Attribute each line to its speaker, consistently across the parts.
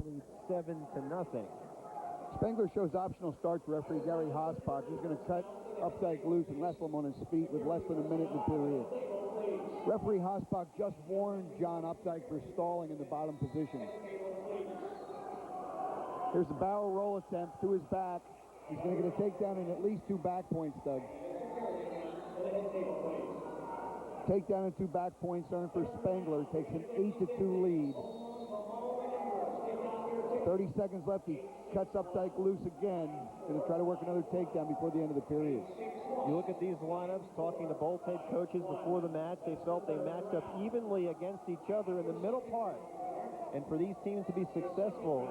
Speaker 1: leads 7-0.
Speaker 2: Spengler shows optional start to referee Gary Hossbach. He's going to cut Updike loose and wrestle him on his feet with less than a minute in the period. Referee Hossbach just warned John Updike for stalling in the bottom position. Here's the barrel roll attempt to his back. He's going to get a takedown and at least 2 back points, Doug. Takedown and 2 back points earned for Spengler. Takes an 8-2 lead. 30 seconds left. He cuts Updike loose again. Going to try to work another takedown before the end of the period.
Speaker 1: You look at these lineups, talking to both head coaches before the match, they felt they matched up evenly against each other in the middle part. And for these teams to be successful,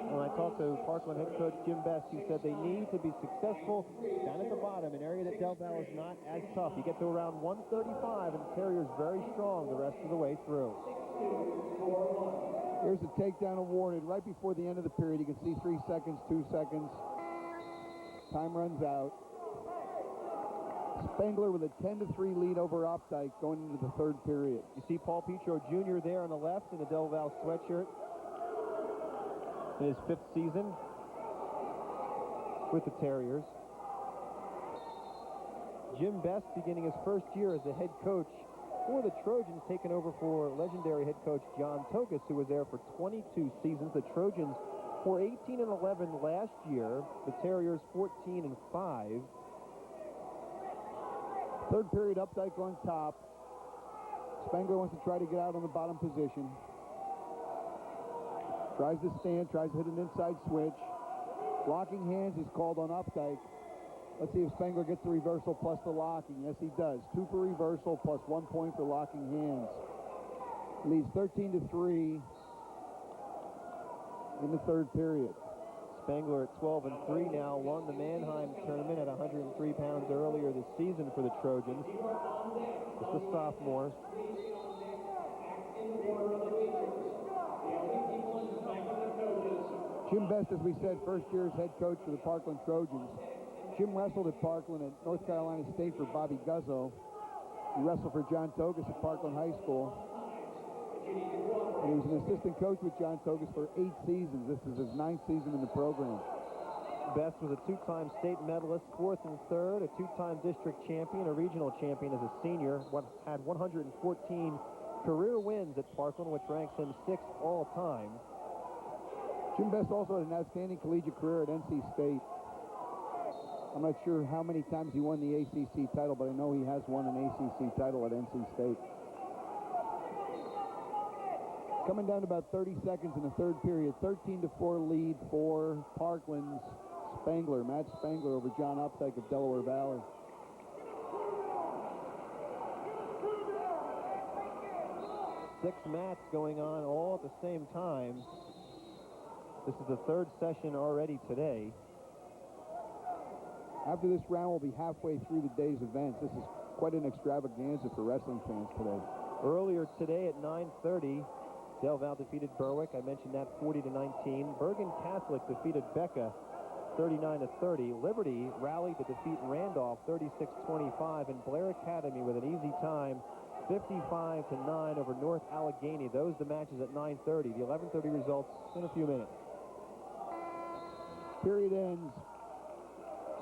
Speaker 1: when I talked to Parkland head coach Jim Best, he said they need to be successful down at the bottom, an area that Del Valle is not as tough. You get to around 135, and Terrier's very strong the rest of the way through.
Speaker 2: Here's the takedown awarded right before the end of the period. You can see 3 seconds, 2 seconds. Time runs out. Spengler with a 10-3 lead over Updike going into the third period.
Speaker 1: You see Paul Petro Jr. there on the left in the Del Valle sweatshirt in his 5th season with the Terriers. Jim Best beginning his first year as the head coach for the Trojans, taken over for legendary head coach John Togus, who was there for 22 seasons. The Trojans were 18-11 last year. The Terriers 14-5.
Speaker 2: Third period, Updike on top. Spengler wants to try to get out on the bottom position. Tries to stand, tries to hit an inside switch. Locking hands is called on Updike. Let's see if Spengler gets the reversal plus the locking. Yes, he does. 2 for reversal plus 1 point for locking hands. Leads 13-3 in the third period.
Speaker 1: Spengler at 12-3 now, won the Mannheim tournament at 103 pounds earlier this season for the Trojans. Just a sophomore.
Speaker 2: Jim Best, as we said, first year's head coach for the Parkland Trojans. Jim wrestled at Parkland at North Carolina State for Bobby Guzzo. He wrestled for John Togus at Parkland High School. And he was an assistant coach with John Togus for 8 seasons. This is his 9th season in the program.
Speaker 1: Best was a 2-time state medalist, 4th and 3rd, a 2-time district champion, a regional champion as a senior, had 114 career wins at Parkland, which ranks him 6th all-time.
Speaker 2: Jim Best also had an outstanding collegiate career at NC State. I'm not sure how many times he won the ACC title, but I know he has won an ACC title at NC State. Coming down to about 30 seconds in the third period, 13-4 lead for Parkland's Spengler. Matt Spengler over John Updike of Delaware Valley.
Speaker 1: Six mats going on all at the same time. This is the third session already today.
Speaker 2: After this round, we'll be halfway through the day's events. This is quite an extravaganza for wrestling fans today.
Speaker 1: Earlier today at 9:30, Del Valle defeated Berwick. I mentioned that 40-19. Bergen Catholic defeated Becca 39-30. Liberty rallied to defeat Randolph 36-25. And Blair Academy with an easy time 55-9 over North Allegheny. Those the matches at 9:30. The 11:30 results in a few minutes.
Speaker 2: Period ends.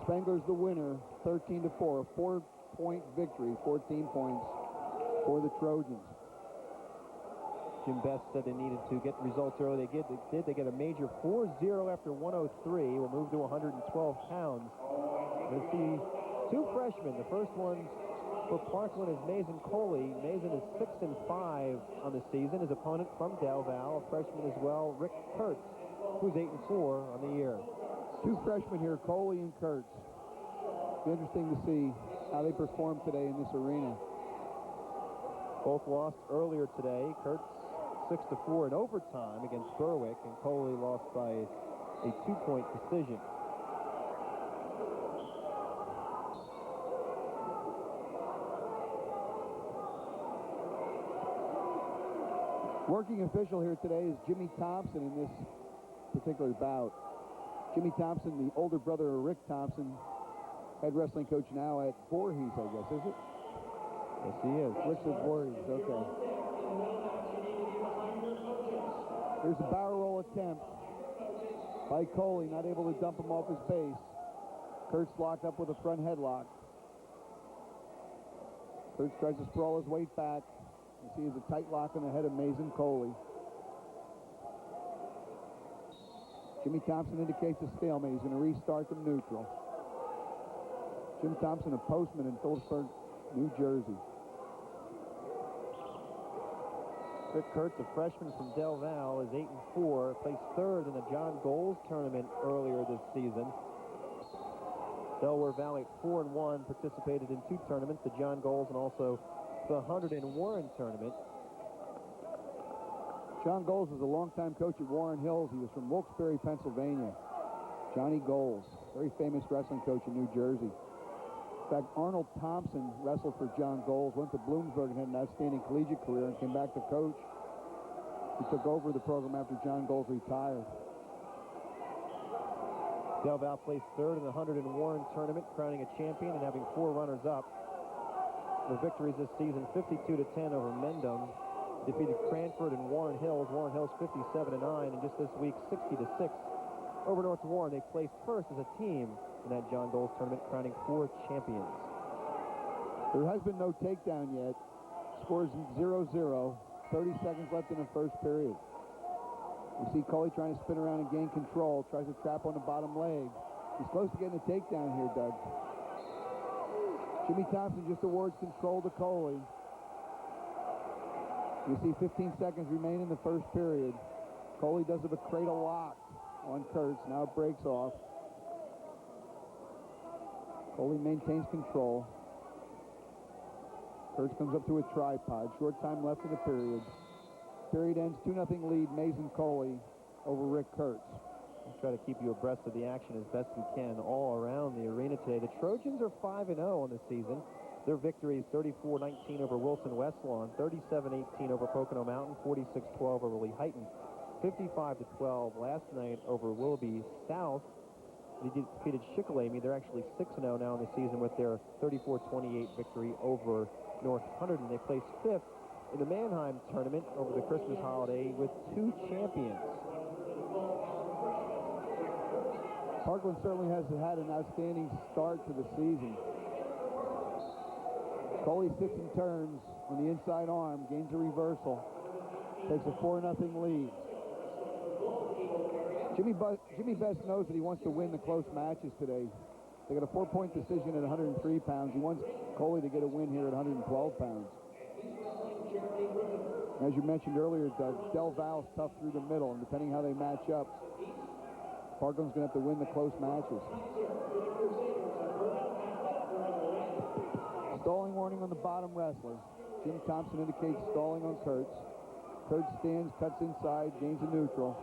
Speaker 2: Spengler's the winner, 13-4. A 4-point victory, 14 points for the Trojans.
Speaker 1: Jim Best said they needed to get results early. They did. They get a major 4-0 after 103. Will move to 112 pounds. Let's see, 2 freshmen. The first one for Parkland is Mason Coley. Mason is 6-5 on the season. His opponent from Del Valle, a freshman as well, Rick Kurtz, who's 8-4 on the year.
Speaker 2: 2 freshmen here, Coley and Kurtz. Be interesting to see how they perform today in this arena.
Speaker 1: Both lost earlier today. Kurtz 6-4 in overtime against Berwick, and Coley lost by a 2-point decision.
Speaker 2: Working official here today is Jimmy Thompson in this particular bout. Jimmy Thompson, the older brother of Rick Thompson, head wrestling coach now at Voorhees, I guess, is it?
Speaker 1: Yes, he is.
Speaker 2: Richard Voorhees, okay. Here's the barrel roll fall attempt by Coley, not able to dump him off his base. Kurtz locked up with a front headlock. Kurtz tries to sprawl his weight back. You see, there's a tight lock on the head of Mason Coley. Jimmy Thompson indicates a stalemate. He's going to restart them neutral. Jim Thompson, a postman in Phillipsburg, New Jersey.
Speaker 1: Rick Kurtz, a freshman from Del Val, is 8-4, placed third in the John Goles tournament earlier this season. Delaware Valley at 4-1, participated in 2 tournaments, the John Goles and also the 100 in Warren tournament.
Speaker 2: John Goles was a longtime coach at Warren Hills. He was from Wilkes-Barre, Pennsylvania. Johnny Goles, very famous wrestling coach in New Jersey. In fact, Arnold Thompson wrestled for John Goles, went to Bloomsburg and had an outstanding collegiate career and came back to coach. He took over the program after John Goles retired.
Speaker 1: Del Val placed third in the 100 in Warren tournament, crowning a champion and having 4 runners-up. The victories this season, 52-10 over Mendham. Defeated Cranford and Warren Hills. Warren Hills 57-9, and just this week 60-6 over North Warren. They placed first as a team in that John Goles tournament, crowning 4 champions.
Speaker 2: There has been no takedown yet. Scores 0-0. 30 seconds left in the first period. You see Coley trying to spin around and gain control. Tries to trap on the bottom leg. He's close to getting a takedown here, Doug. Jimmy Thompson just awards control to Coley. You see 15 seconds remain in the first period. Coley does have a cradle lock on Kurtz. Now it breaks off. Coley maintains control. Kurtz comes up to a tripod. Short time left in the period. Period ends 2-0 lead, Mason Coley over Rick Kurtz.
Speaker 1: We'll try to keep you abreast of the action as best we can all around the arena today. The Trojans are 5-0 on the season. Their victories 34-19 over Wilson Westlawn, 37-18 over Pocono Mountain, 46-12 over Lehighton, 55-12 last night over Willoughby South. They defeated Shikellamy. They're actually 6-0 now in the season with their 34-28 victory over North Hunterdon. They placed 5th in the Mannheim tournament over the Christmas holiday with 2 champions.
Speaker 2: Parkland certainly has had an outstanding start to the season. Coley sits and turns on the inside arm, gains a reversal, takes a 4-0 lead. Jimmy Best knows that he wants to win the close matches today. They got a 4-point decision at 103 pounds. He wants Coley to get a win here at 112 pounds. As you mentioned earlier, Doug, Del Val's tough through the middle, and depending how they match up, Parkland's going to have to win the close matches. Stalling warning on the bottom wrestler. Jim Thompson indicates stalling on Kurtz. Kurtz stands, cuts inside, gains a neutral.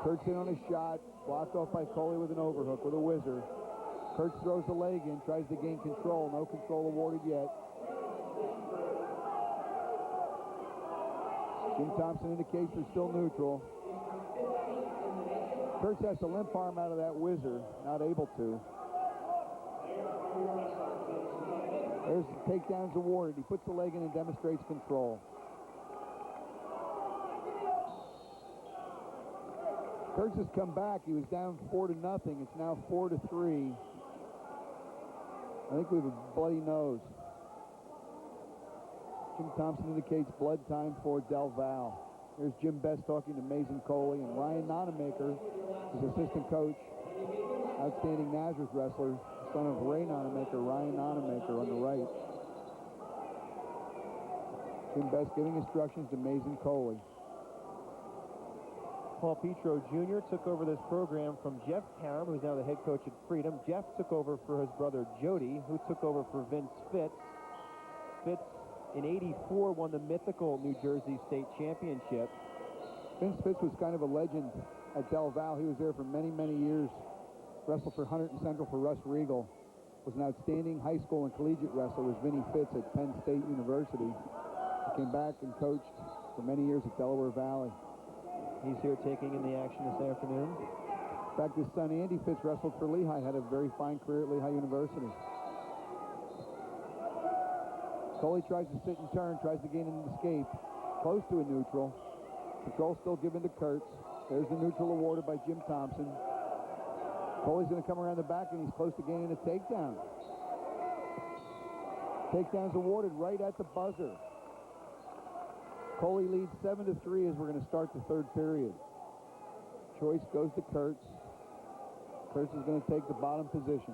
Speaker 2: Kurtz in on a shot, blocked off by Coley with an overhook with a whizzer. Kurtz throws the leg in, tries to gain control. No control awarded yet. Jim Thompson indicates they're still neutral. Kurtz has to limp arm out of that whizzer, not able to. There's the takedowns awarded. He puts the leg in and demonstrates control. Kurtz has come back. He was down 4-0. It's now 4-3. I think we have a bloody nose. Jim Thompson indicates blood time for Del Val. Here's Jim Best talking to Mason Coley, and Ryan Nonemaker, his assistant coach, outstanding Nazareth wrestler, son of Ray Nonemaker, Ryan Nonemaker on the right. Jim Best giving instructions to Mason Coley.
Speaker 1: Paul Petro Jr. took over this program from Jeff Karam, who's now the head coach at Freedom. Jeff took over for his brother Jody, who took over for Vince Fitz. Fitz, in '84, won the mythical New Jersey State Championship.
Speaker 2: Vince Fitz was kind of a legend at Del Val. He was there for many, many years. Wrestled for Hunterdon Central for Russ Regal. Was an outstanding high school and collegiate wrestler. Was Vinny Fitz at Penn State University. He came back and coached for many years at Delaware Valley.
Speaker 1: He's here taking in the action this afternoon.
Speaker 2: In fact, his son Andy Fitz wrestled for Lehigh, had a very fine career at Lehigh University. Coley tries to sit and turn, tries to gain an escape. Close to a neutral. Control still given to Kurtz. There's the neutral awarded by Jim Thompson. Coley's going to come around the back, and he's close to gaining a takedown. Takedown's awarded right at the buzzer. Coley leads 7-3 as we're going to start the third period. Choice goes to Kurtz. Kurtz is going to take the bottom position.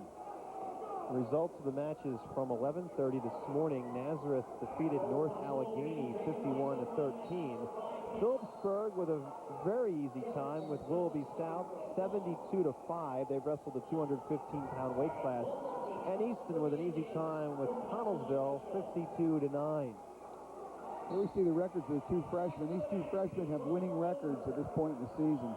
Speaker 1: Results of the matches from 11:30 this morning. Nazareth defeated North Allegheny 51-13. Phillipsburg with a very easy time with Willoughby South 72-5. They've wrestled the 215-pound weight class. And Easton with an easy time with Connellsville 52-9.
Speaker 2: Here we see the records of the two freshmen. These two freshmen have winning records at this point in the season.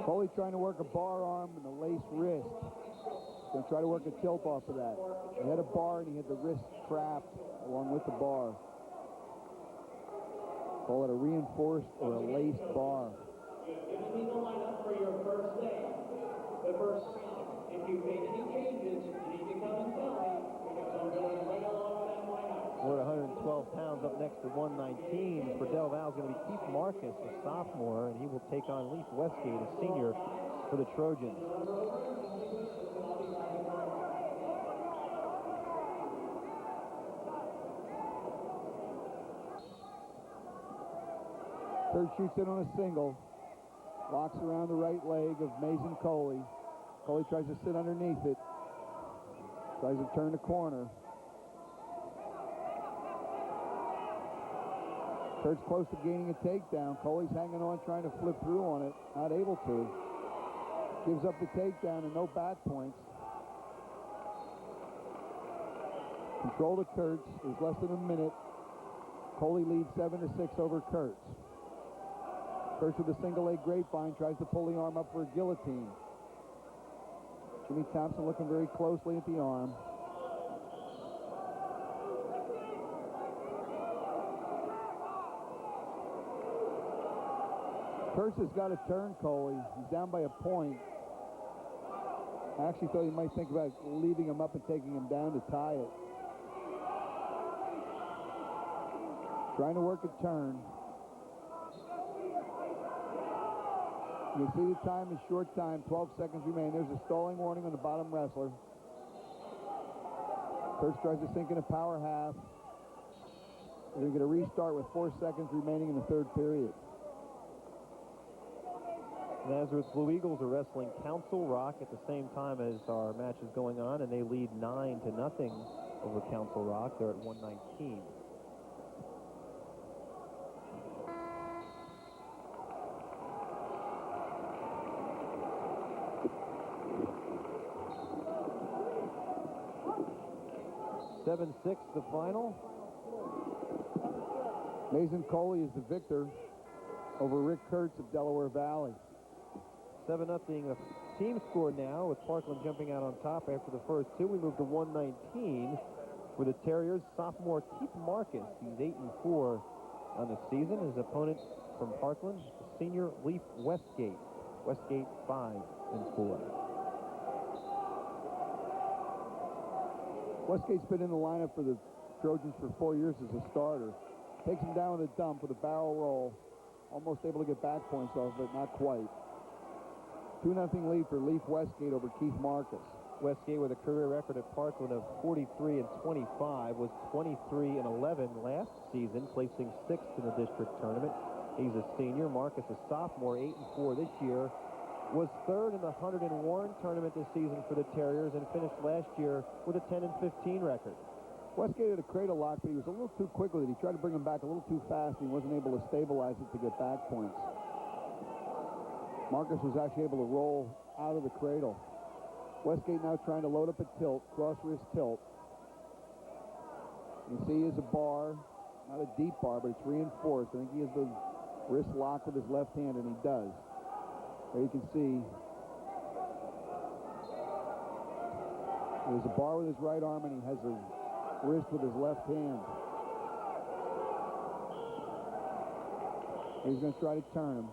Speaker 2: Coley trying to work a bar arm and a lace wrist. He's going to try to work a tilt off of that. He had a bar and he had the wrist trapped along with the bar. Call it a reinforced or a laced bar.
Speaker 3: Give me the lineup for your first day. The first round. If you made any changes, you need to come and tell me, because I'm going right along with that lineup.
Speaker 1: We're at 112 pounds up next to 119. For Del Val's going to be Keith Marcus, a sophomore, and he will take on Leaf Westgate, a senior, for the Trojans.
Speaker 2: Third shoots in on a single. Locks around the right leg of Mason Coley. Coley tries to sit underneath it. Tries to turn the corner. Kurt's close to gaining a takedown. Coley's hanging on, trying to flip through on it. Not able to. Gives up the takedown and no back points. Control to Kurtz. There's less than a minute. Coley leads 7-6 over Kurtz. Kurtz with a single leg grapevine tries to pull the arm up for a guillotine. Jimmy Thompson looking very closely at the arm. Kurtz has got to turn Coley. He's down by a point. I actually thought he might think about leaving him up and taking him down to tie it. Trying to work a turn. You see the time is short time, 12 seconds remain. There's a stalling warning on the bottom wrestler. Kurtz tries to sink in a power half. They're going to get a restart with 4 seconds remaining in the third period.
Speaker 1: Nazareth Blue Eagles are wrestling Council Rock at the same time as our match is going on, and they lead 9-0 over Council Rock. They're at 119. (7-6) the final.
Speaker 2: Mason Coley is the victor over Rick Kurtz of Delaware Valley.
Speaker 1: 7-0 the team score now, with Parkland jumping out on top after the first two. We move to 119 for the Terriers. Sophomore Keith Marcus, he's 8-4 on the season. His opponent from Parkland, senior Leaf Westgate. Westgate 5-4.
Speaker 2: Westgate's been in the lineup for the Trojans for 4 years as a starter. Takes him down with a dump with a barrel roll. Almost able to get back points off of it, not quite. 2-0 lead for Leaf Westgate over Keith Marcus.
Speaker 1: Westgate with a career record at Parkland of 43-25, was 23-11 last season, placing 6th in the district tournament. He's a senior. Marcus a sophomore, 8-4 this year. Was 3rd in the 100 and Warren tournament this season for the Terriers and finished last year with a 10-15 record.
Speaker 2: Westgate had a cradle lock, but he was a little too quick with it. He tried to bring him back a little too fast, and he wasn't able to stabilize it to get back points. Marcus was actually able to roll out of the cradle. Westgate now trying to load up a tilt, cross wrist tilt. You see he has a bar, not a deep bar, but it's reinforced. I think he has the wrist locked with his left hand, and he does. There you can see there's a bar with his right arm, and he has a wrist with his left hand. He's going to try to turn him.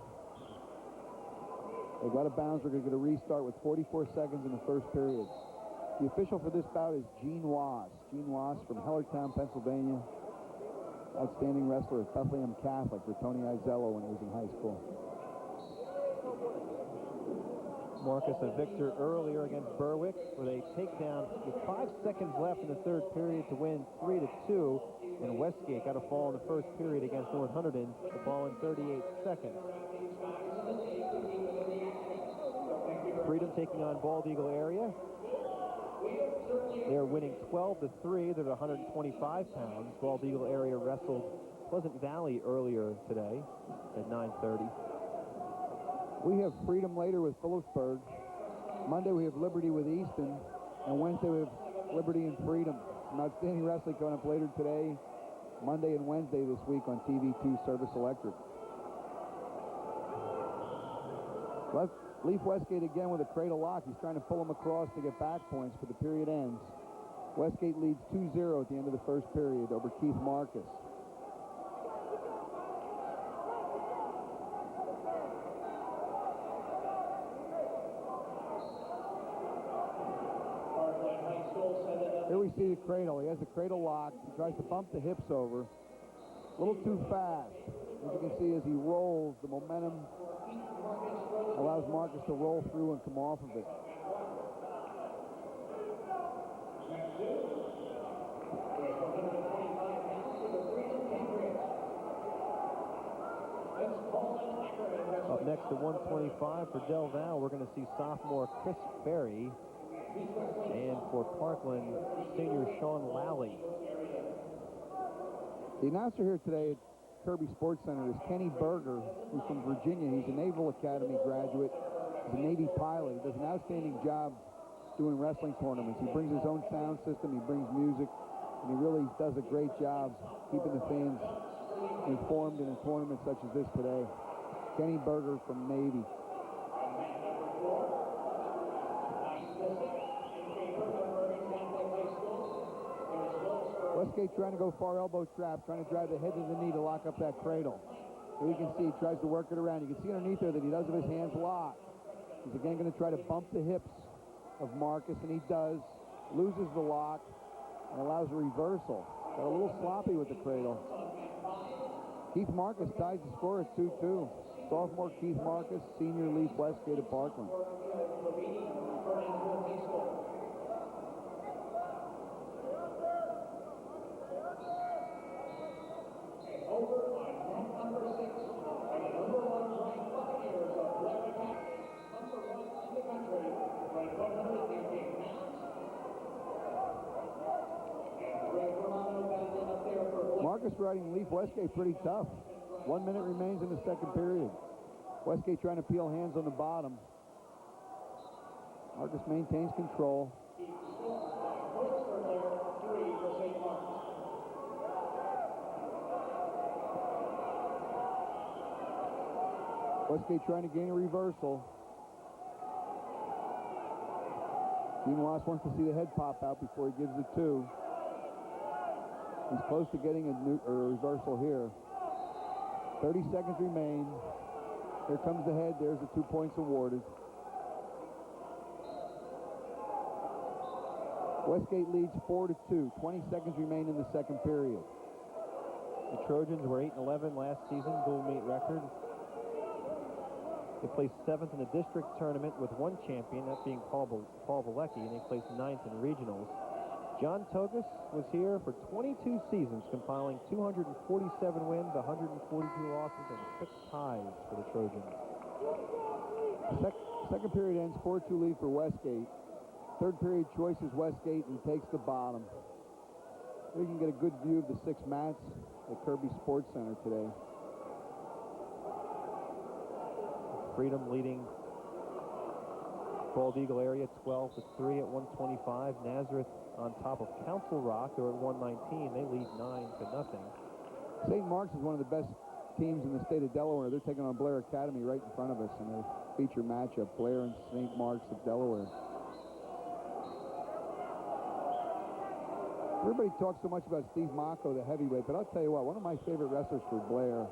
Speaker 2: They got a bounce. We're going to get a restart with 44 seconds in the first period. The official for this bout is Gene Wass. Gene Wass from Hellertown, Pennsylvania. Outstanding wrestler at Bethlehem Catholic for Tony Izello when he was in high school.
Speaker 1: Marcus a victor earlier against Berwick with a takedown with 5 seconds left in the third period to win 3-2. And Westgate got a fall in the first period against North Hunterdon, the ball in 38 seconds. Freedom taking on Bald Eagle area. They're winning 12-3. They're at 125 pounds. Bald Eagle area wrestled Pleasant Valley earlier today at 9:30.
Speaker 2: We have Freedom later with Phillipsburg. Monday we have Liberty with Easton. And Wednesday we have Liberty and Freedom. Some outstanding wrestling coming up later today, Monday and Wednesday this week on TV2 Service Electric. Leaf Westgate again with a cradle lock. He's trying to pull him across to get back points, but the period ends. Westgate leads 2-0 at the end of the first period over Keith Marcus. Here we see the cradle. He has the cradle locked. He tries to bump the hips over. A little too fast. As you can see, as he rolls, the momentum allows Marcus to roll through and come off of it.
Speaker 1: Up next to 125 for Del Val, we're going to see sophomore Chris Ferry. And for Parkland, senior Sean Lally.
Speaker 2: The announcer here today at Kirby Sports Center is Kenny Berger, who's from Virginia. He's a Naval Academy graduate. He's a Navy pilot. He does an outstanding job doing wrestling tournaments. He brings his own sound system. He brings music. And he really does a great job keeping the fans informed in a tournament such as this today. Kenny Berger from Navy. Westgate trying to go far elbow trap, trying to drive the head to the knee to lock up that cradle. So you can see he tries to work it around. You can see underneath there that he does have his hands locked. He's again going to try to bump the hips of Marcus, and he does. Loses the lock and allows a reversal. Got a little sloppy with the cradle. Keith Marcus ties the score at 2-2. Sophomore Keith Marcus, senior Leaf Westgate of Parkland. Marcus riding Leaf Westgate pretty tough. 1 minute remains in the second period. Westgate trying to peel hands on the bottom. Marcus maintains control. Westgate trying to gain a reversal. Gene Wass wants to see the head pop out before he gives the two. He's close to getting a reversal here. 30 seconds remain. Here comes the head. There's the 2 points awarded. Westgate leads 4-2. 20 seconds remain in the second period.
Speaker 1: The Trojans were 8-11 last season, dual meet record. They placed 7th in the district tournament with one champion, that being Paul Valecki, and they placed 9th in regionals. John Togus was here for 22 seasons, compiling 247 wins, 142 losses, and 6 ties for the Trojans.
Speaker 2: Second period ends 4-2 lead for Westgate. Third period choice is Westgate, and he takes the bottom. We can get a good view of the 6 mats at Kirby Sports Center today.
Speaker 1: Freedom leading Bald Eagle area 12-3 at 125. Nazareth on top of Council Rock. They're at 119. They lead 9-0.
Speaker 2: St. Mark's is one of the best teams in the state of Delaware. They're taking on Blair Academy right in front of us in a feature matchup. Blair and St. Mark's of Delaware. Everybody talks so much about Steve Mocco, the heavyweight, but I'll tell you what, one of my favorite wrestlers for Blair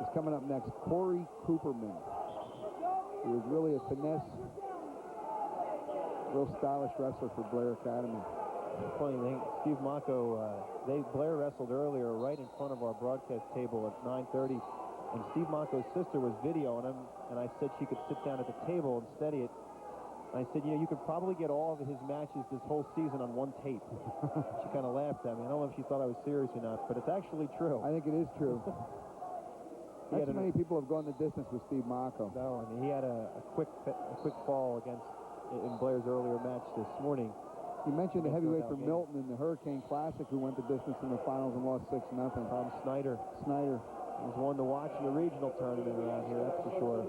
Speaker 2: is coming up next, Corey Cooperman. He was really a finesse, real stylish wrestler for Blair Academy.
Speaker 1: Funny thing, Steve Mocco, Blair wrestled earlier right in front of our broadcast table at 9:30, and Steve Mocco's sister was videoing him, and I said she could sit down at the table and steady it. I said, you know, you could probably get all of his matches this whole season on one tape. She kind of laughed at me. I don't know if she thought I was serious or not, but it's actually true.
Speaker 2: I think it is true. Not so many people have gone the distance with Steve Mocco.
Speaker 1: No, I mean, he had a quick fall in Blair's earlier match this morning.
Speaker 2: You mentioned the heavyweight from Milton in the Hurricane Classic who went the distance in the finals and lost 6-0.
Speaker 1: Tom Snyder. He's one to watch in the regional tournament around here, that's for sure.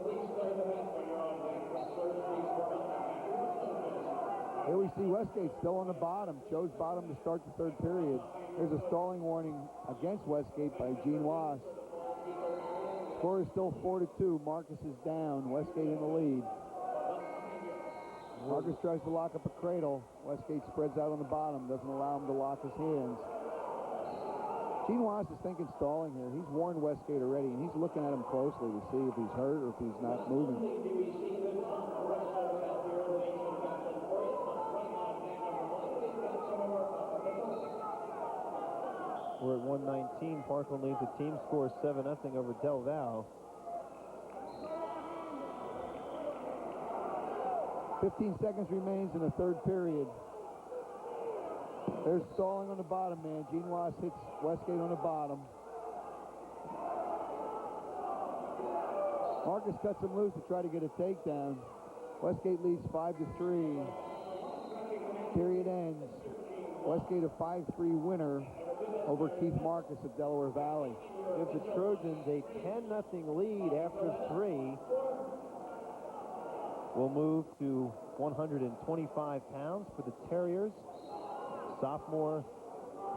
Speaker 2: Here we see Westgate still on the bottom. Chose bottom to start the third period. There's a stalling warning against Westgate by Gene Wass. Score is still 4-2. Marcus is down. Westgate in the lead. Marcus tries to lock up a cradle. Westgate spreads out on the bottom. Doesn't allow him to lock his hands. Gene Wass is thinking stalling here. He's warned Westgate already, and he's looking at him closely to see if he's hurt or if he's not moving.
Speaker 1: We're at 119. Parkland leads the team score 7-0 over Del Val.
Speaker 2: 15 seconds remains in the third period. There's stalling on the bottom, man. Gene Wass hits Westgate on the bottom. Marcus cuts him loose to try to get a takedown. Westgate leads 5-3. Period ends. Westgate a 5-3 winner over Keith Marcus of Delaware Valley.
Speaker 1: Gives the Trojans a 10-0 lead after 3. We'll move to 125 pounds for the Terriers. Sophomore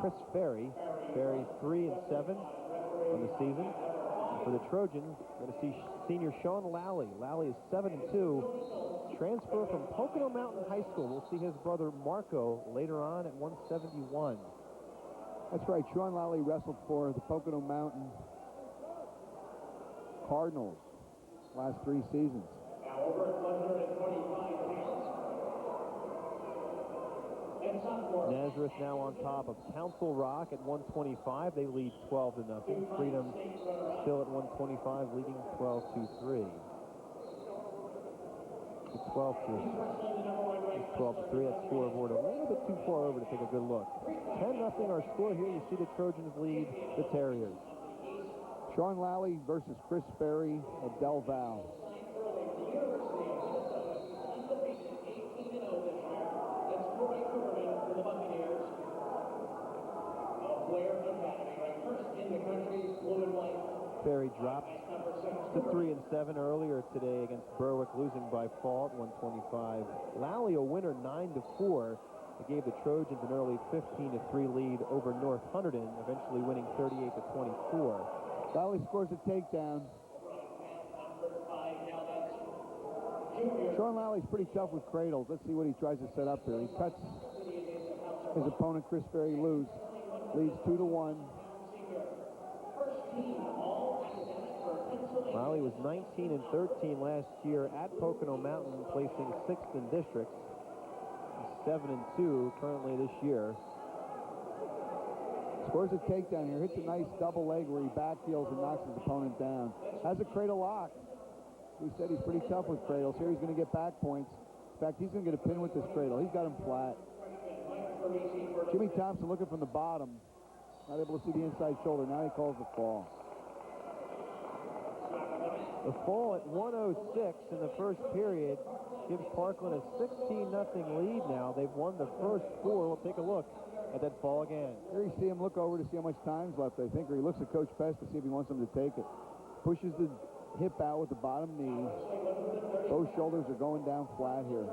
Speaker 1: Chris Ferry. Ferry 3-7 on the season. And for the Trojans, we're going to see senior Sean Lally. Lally is 7-2. Transfer from Pocono Mountain High School. We'll see his brother Marco later on at 171.
Speaker 2: That's right. Sean Lally wrestled for the Pocono Mountain Cardinals last 3 seasons.
Speaker 3: Now over at 125 pounds. And sophomore.
Speaker 1: Nazareth now on top of Council Rock at 125. They lead 12-0. Freedom still at 125, leading 12-3. It's 12-3. That's scoreboard a little bit too far over to take a good look. 10-0 our score here. You see the Trojans lead the Terriers.
Speaker 2: Sean Lally versus Chris Ferry of Del Val.
Speaker 1: Ferry dropped to 3-7 earlier today against Berwick, losing by fault 125. Lally a winner 9-4. It gave the Trojans an early 15-3 lead over North Hunterdon, eventually winning 38-24.
Speaker 2: Lally scores a takedown. Sean Lally's pretty tough with cradles. Let's see what he tries to set up here. He cuts his opponent Chris Ferry loose. Leads 2-1.
Speaker 1: Lally was 19-13 last year at Pocono Mountain, placing 6th in districts. He's 7-2 currently this year.
Speaker 2: Scores a takedown here. Hits a nice double leg where he backheels and knocks his opponent down. Has a cradle lock. We said he's pretty tough with cradles. Here he's going to get back points. In fact, he's going to get a pin with this cradle. He's got him flat. Jimmy Thompson looking from the bottom. Not able to see the inside shoulder. Now he calls the fall.
Speaker 1: The fall at 106 in the first period gives Parkland a 16-0 lead now. They've won the first 4. We'll take a look at that fall again.
Speaker 2: Here you see him look over to see how much time's left, I think, or he looks at Coach Pest to see if he wants him to take it. Pushes the hip out with the bottom knee. Both shoulders are going down flat here.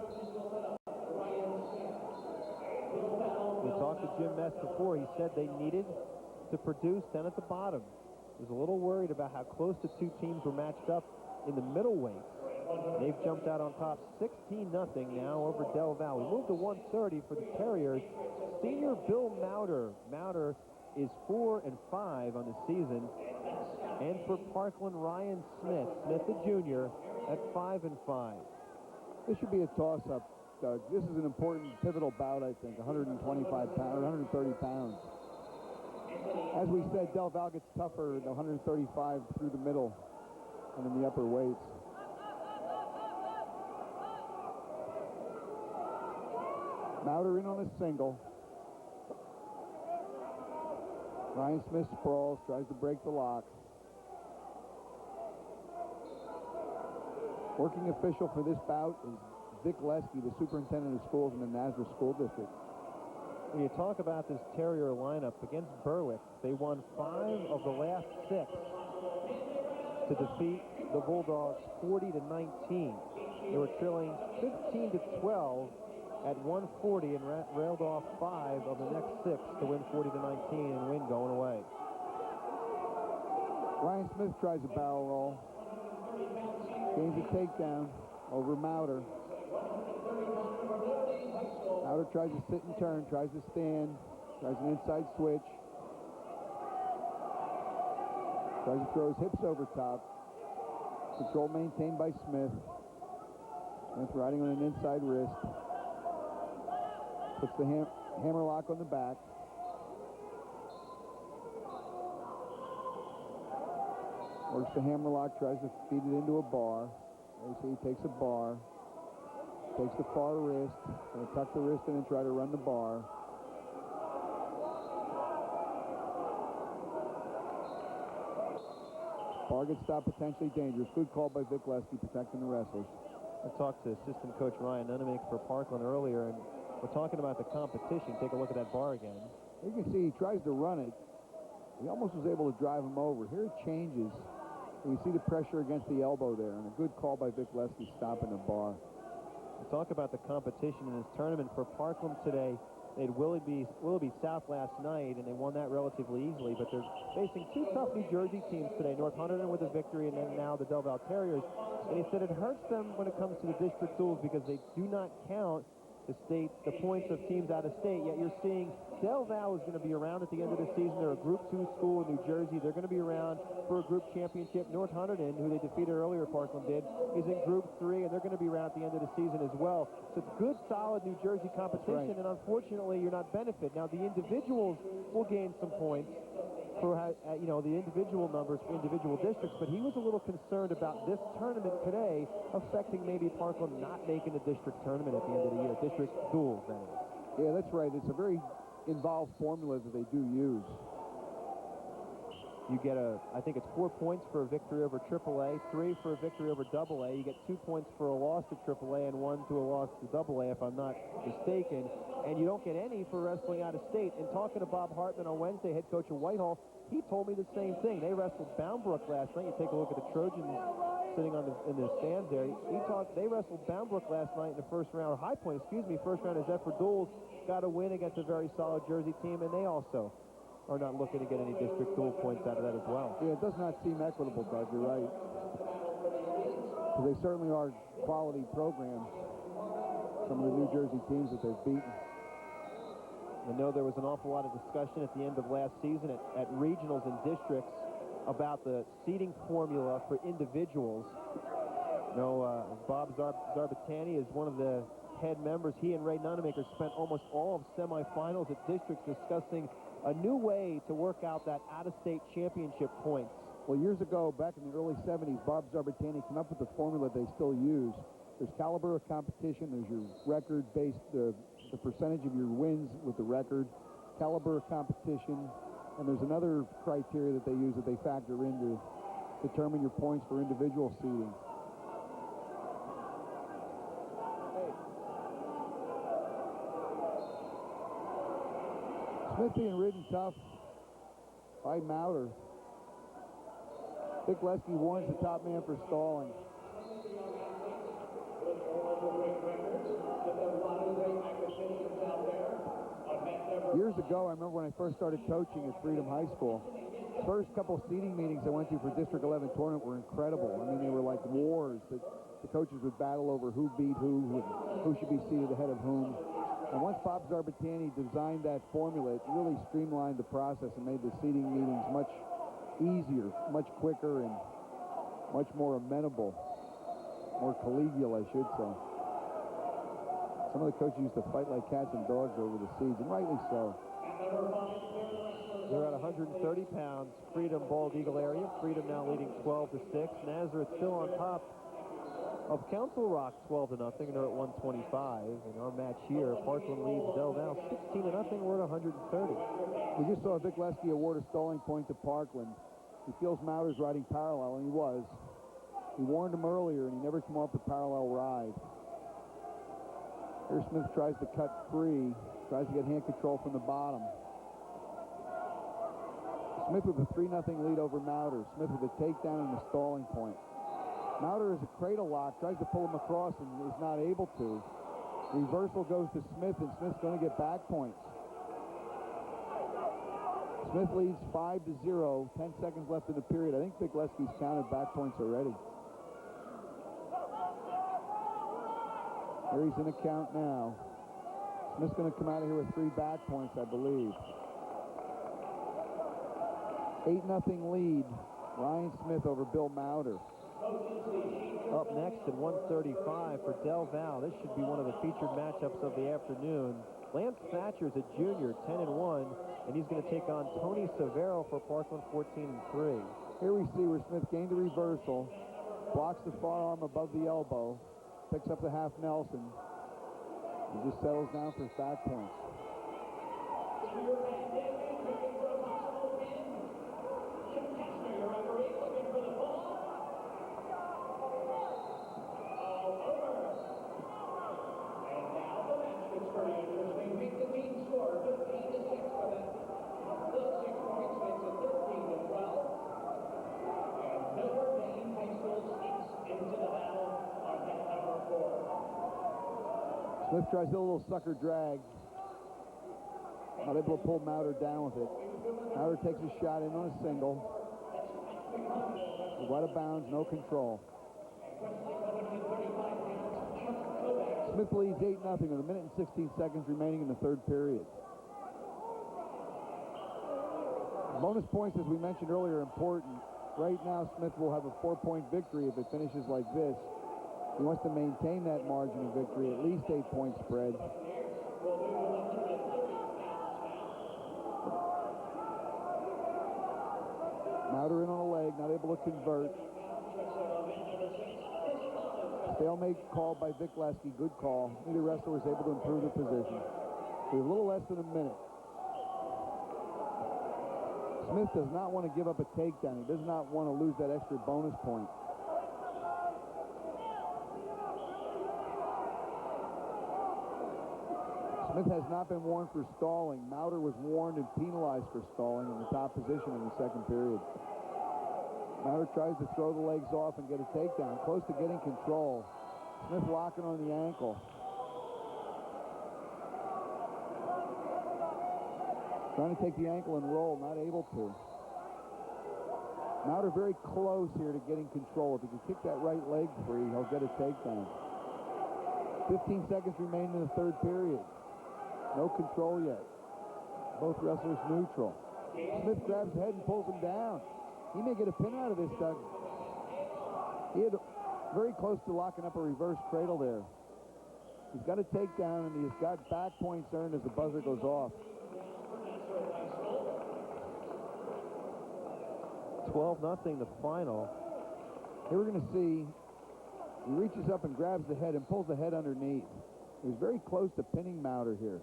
Speaker 1: We talked to Jim Mess before. He said they needed to produce down at the bottom. He was a little worried about how close the two teams were matched up in the middleweight. They've jumped out on top 16-0 now over Del Val. We moved to 130 for the Terriers. Senior Bill Mauder. Mauder is 4-5 on the season. And for Parkland, Ryan Smith. Smith, the junior, at 5-5.
Speaker 2: This should be a toss-up, Doug. This is an important, pivotal bout, I think. 125 pounds, 130 pounds. As we said, Del Val gets tougher at 135 through the middle and in the upper weights. Mauder in on a single. Ryan Smith sprawls, tries to break the lock. Working official for this bout is Vic Lesky, the superintendent of schools in the Nazareth School District.
Speaker 1: When you talk about this Terrier lineup against Berwick, they won 5 of the last 6 to defeat the Bulldogs 40-19. They were trailing 15-12 at 140 and railed off 5 of the next 6 to win 40-19 and win going away.
Speaker 2: Ryan Smith tries a barrel roll. Gains a takedown over Mauder. Mauder tries to sit and turn, tries to stand, tries an inside switch. Tries to throw his hips over top. Control maintained by Smith. Smith riding on an inside wrist. Puts the hammer lock on the back. Works the hammer lock, tries to feed it into a bar. There you see he takes a bar. Takes the far wrist. Going to tuck the wrist in and try to run the bar. Bar gets stopped, potentially dangerous. Good call by Vic Lesky, protecting the wrestlers.
Speaker 1: I talked to assistant coach Ryan Nunnemek for Parkland earlier, and we're talking about the competition. Take a look at that bar again.
Speaker 2: You can see he tries to run it. He almost was able to drive him over. Here it changes. And you see the pressure against the elbow there, and a good call by Vic Lesky stopping the bar.
Speaker 1: We talk about the competition in this tournament for Parkland today. They had Willoughby South last night, and they won that relatively easily, but they're facing 2 tough New Jersey teams today, North Hunterdon with a victory, and then now the Del Val Terriers. And he said it hurts them when it comes to the district duels because they do not count the points of teams out of state, yet you're seeing Del Val is going to be around at the end of the season. They're a Group 2 school in New Jersey. They're going to be around for a group championship. North Hunterdon, who they defeated earlier, Parkland did, is in Group 3, and they're going to be around at the end of the season as well. So it's good, solid New Jersey competition, and unfortunately, you're not benefit. Now, the individuals will gain some points for the individual numbers for individual districts, but he was a little concerned about this tournament today affecting maybe Parkland not making the district tournament at the end of the year. District duels, that is.
Speaker 2: Yeah, that's right. It's a very involved formula that they do use.
Speaker 1: You get I think it's 4 points for a victory over AAA, 3 for a victory over AA. You get 2 points for a loss to AAA and 1 to a loss to AA, if I'm not mistaken. And you don't get any for wrestling out of state. And talking to Bob Hartman on Wednesday, head coach of Whitehall, he told me the same thing. They wrestled Boundbrook last night. You take a look at the Trojans sitting in the stands there. They wrestled Boundbrook last night in the first round, or High Point, first round as Zephyr Duels got a win against a very solid Jersey team, and they also are not looking to get any district duel points out of that as well.
Speaker 2: Yeah, it does not seem equitable, Doug. You're right. So they certainly are quality programs, some of the New Jersey teams that they've beaten.
Speaker 1: I know there was an awful lot of discussion at the end of last season at regionals and districts about the seeding formula for individuals. Bob Zarbatani is one of the head members. He and Ray Nunemaker spent almost all of semifinals at districts discussing a new way to work out that out-of-state championship points.
Speaker 2: Well, years ago, back in the early 70s, Bob Zarbatani came up with the formula they still use. There's caliber of competition, there's your record-based, the percentage of your wins with the record, caliber of competition, and there's another criteria that they use that they factor in to determine your points for individual seeding. Smith being ridden tough by Mauder. Vic Lesky warns the top man for stalling. Years ago, I remember when I first started coaching at Freedom High School, first couple seeding meetings I went to for District 11 tournament were incredible. I mean, they were like wars that the coaches would battle over who beat who should be seated ahead of whom. And once Bob Zarbatani designed that formula, it really streamlined the process and made the seeding meetings much easier, much quicker, and much more amenable. more collegial, I should say. Some of the coaches used to fight like cats and dogs over the seeds, and rightly so.
Speaker 1: They're at 130 pounds. Freedom Bald Eagle area. Freedom now leading 12-6. Nazareth still on top of Council Rock 12-0, and they're at 125. In our match here, Parkland leads Del Val 16-0. We're at 130.
Speaker 2: We just saw Vic Lesky award a stalling point to Parkland. He feels Mauder's riding parallel, and he was. He warned him earlier, and he never came off the parallel ride. Here Smith tries to cut free, tries to get hand control from the bottom. Smith with a 3-0 lead over Mauder. Smith with a takedown and a stalling point. Mauder is a cradle lock, tries to pull him across and is not able to. Reversal goes to Smith, and Smith's going to get back points. Smith leads 5-0, 10 seconds left in the period. I think Vic Lesky's counted back points already. Here he's in a count now. Smith's going to come out of here with 3 back points, I believe. 8-0 lead, Ryan Smith over Bill Mauder.
Speaker 1: Up next at 135 for Del Val. This should be one of the featured matchups of the afternoon. Lance Thatcher's a junior, 10-1, and he's going to take on Tony Severo for Parkland, 14-3.
Speaker 2: Here we see where Smith gained a reversal, blocks the far arm above the elbow, picks up the half Nelson, and just settles down for his back points. Smith tries a little sucker drag. Not able to pull Mauder down with it. Mauder takes a shot in on a single. Right out of bounds, no control. Smith leads 8-0 with a minute and 16 seconds remaining in the third period. Bonus points, as we mentioned earlier, are important. Right now, Smith will have a 4-point victory if it finishes like this. He wants to maintain that margin of victory, at least 8-point spread. Mauder in on a leg, not able to convert. Stalemate called by Vic Lesky, good call. Neither wrestler was able to improve their position. We have a little less than a minute. Smith does not want to give up a takedown. He does not want to lose that extra bonus point. Smith has not been warned for stalling. Mauder was warned and penalized for stalling in the top position in the second period. Mauder tries to throw the legs off and get a takedown, close to getting control. Smith locking on the ankle. Trying to take the ankle and roll, not able to. Mauder very close here to getting control. If he can kick that right leg free, he'll get a takedown. 15 seconds remain in the third period. No control yet. Both wrestlers neutral. Smith grabs the head and pulls him down. He may get a pin out of this, Doug. He had very close to locking up a reverse cradle there. He's got a takedown, and he's got back points earned as the buzzer goes off.
Speaker 1: 12-0 the final.
Speaker 2: Here we're going to see he reaches up and grabs the head and pulls the head underneath. He was very close to pinning Mauder here.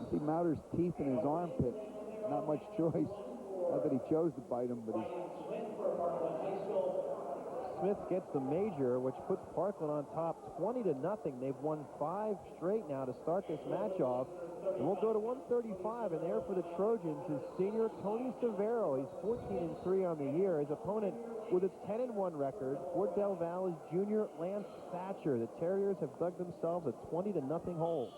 Speaker 2: You see Mauder's teeth in his armpit. Not much choice. Not that he chose to bite him, but
Speaker 1: Smith gets the major, which puts Parkland on top 20-0. They've won 5 straight now to start this match off. And we'll go to 135, and there for the Trojans is senior Tony Severo. He's 14-3 on the year. His opponent with a 10-1 record for Del Val is junior Lance Thatcher. The Terriers have dug themselves a 20-0 hole.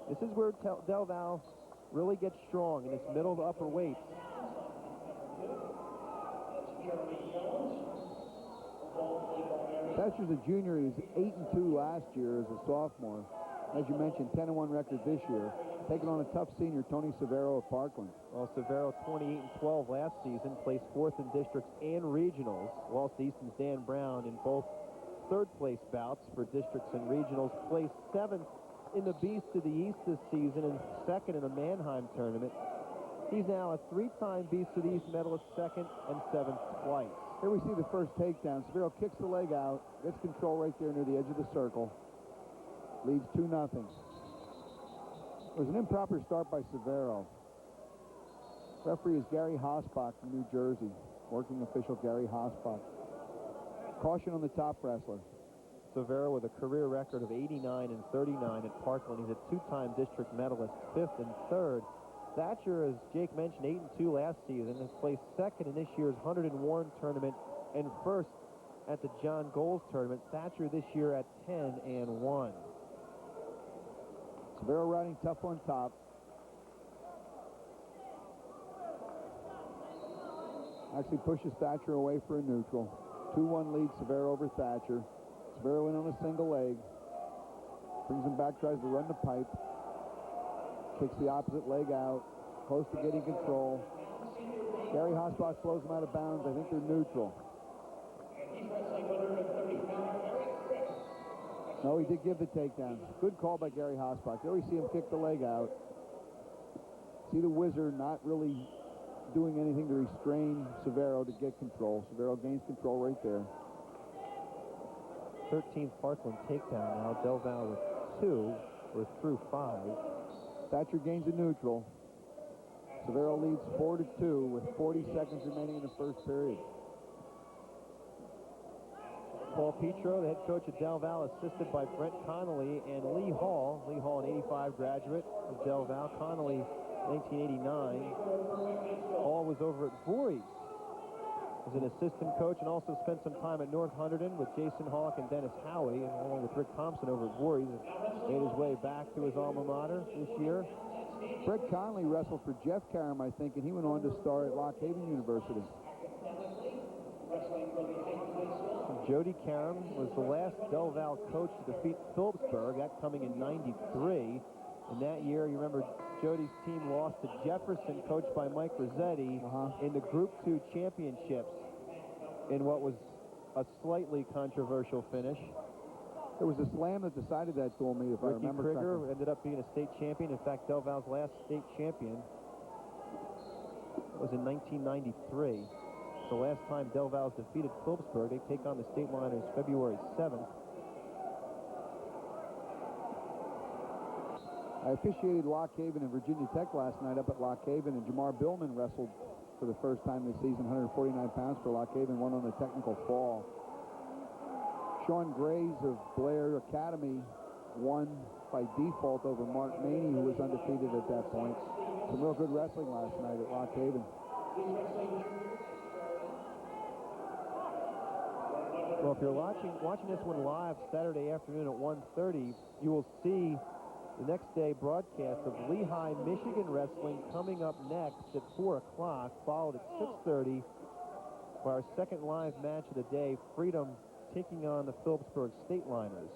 Speaker 1: This is where Del Val really gets strong in its middle to upper weights.
Speaker 2: Thatcher's a junior. He was 8-2 last year as a sophomore. As you mentioned, 10-1 record this year. taking on a tough senior, Tony Severo of Parkland.
Speaker 1: Well, Severo 28-12 last season, placed 4th in districts and regionals. Walsh Easton's Dan Brown in both third-place bouts for districts and regionals, placed 7th in the Beast of the East this season and 2nd in the Mannheim tournament. He's now a 3-time Beast of the East medalist, 2nd and 7th twice.
Speaker 2: Here we see the first takedown. Severo kicks the leg out, gets control right there near the edge of the circle. Leads 2-0. It was an improper start by Severo. Referee is Gary Hosbach from New Jersey. Working official Gary Hosbach. Caution on the top wrestler.
Speaker 1: Severo with a career record of 89-39 at Parkland. He's a 2-time district medalist, 5th and 3rd. Thatcher, as Jake mentioned, 8-2 last season, has placed 2nd in this year's 101 tournament and 1st at the John Goles tournament. Thatcher this year at 10-1.
Speaker 2: Severo riding tough on top. Actually pushes Thatcher away for a neutral. 2-1 lead Severo over Thatcher. Severo in on a single leg. Brings him back, tries to run the pipe. Kicks the opposite leg out. Close to getting control. Gary Hosbach blows him out of bounds. I think they're neutral. No, he did give the takedown. Good call by Gary Hosbach. There we see him kick the leg out. See the Wizard not really doing anything to restrain Severo to get control. Severo gains control right there.
Speaker 1: 13th Parkland takedown now. Del Valle with 2. We're through 5.
Speaker 2: Thatcher gains a neutral. Severo leads 4-2 with 40 seconds remaining in the first period.
Speaker 1: Paul Petro, the head coach at Del Valle, assisted by Brent Connolly and Lee Hall. Lee Hall, an 85 graduate of Del Valle. Connolly, 1989. Hall was over at Voorhees as an assistant coach and also spent some time at North Hunterdon with Jason Hawk and Dennis Howie, and along with Rick Thompson over at Voorhees. Made his way back to his alma mater this year.
Speaker 2: Brett Conley wrestled for Jeff Karam, I think, and he went on to star at Lock Haven University.
Speaker 1: Jody Karam was the last Del Valle coach to defeat Phillipsburg, that coming in '93. And that year, you remember, Jody's team lost to Jefferson, coached by Mike Rossetti, in the Group 2 championships in what was a slightly controversial finish.
Speaker 2: There was a slam that decided that duel, me, if I remember correctly.
Speaker 1: Ricky Krieger ended up being a state champion. In fact, Del Valle's last state champion was in 1993. The last time Del Valle's defeated Phillipsburg, they take on the state liners February 7th.
Speaker 2: I officiated Lock Haven and Virginia Tech last night up at Lock Haven, and Jamar Billman wrestled for the first time this season, 149 pounds for Lock Haven, won on a technical fall. Sean Grays of Blair Academy won by default over Mark Maney, who was undefeated at that point. Some real good wrestling last night at Lock Haven.
Speaker 1: Well, if you're watching this one live Saturday afternoon at 1:30, you will see the next day broadcast of Lehigh, Michigan wrestling coming up next at 4 o'clock, followed at 6:30 by our second live match of the day, Freedom taking on the Phillipsburg State Liners.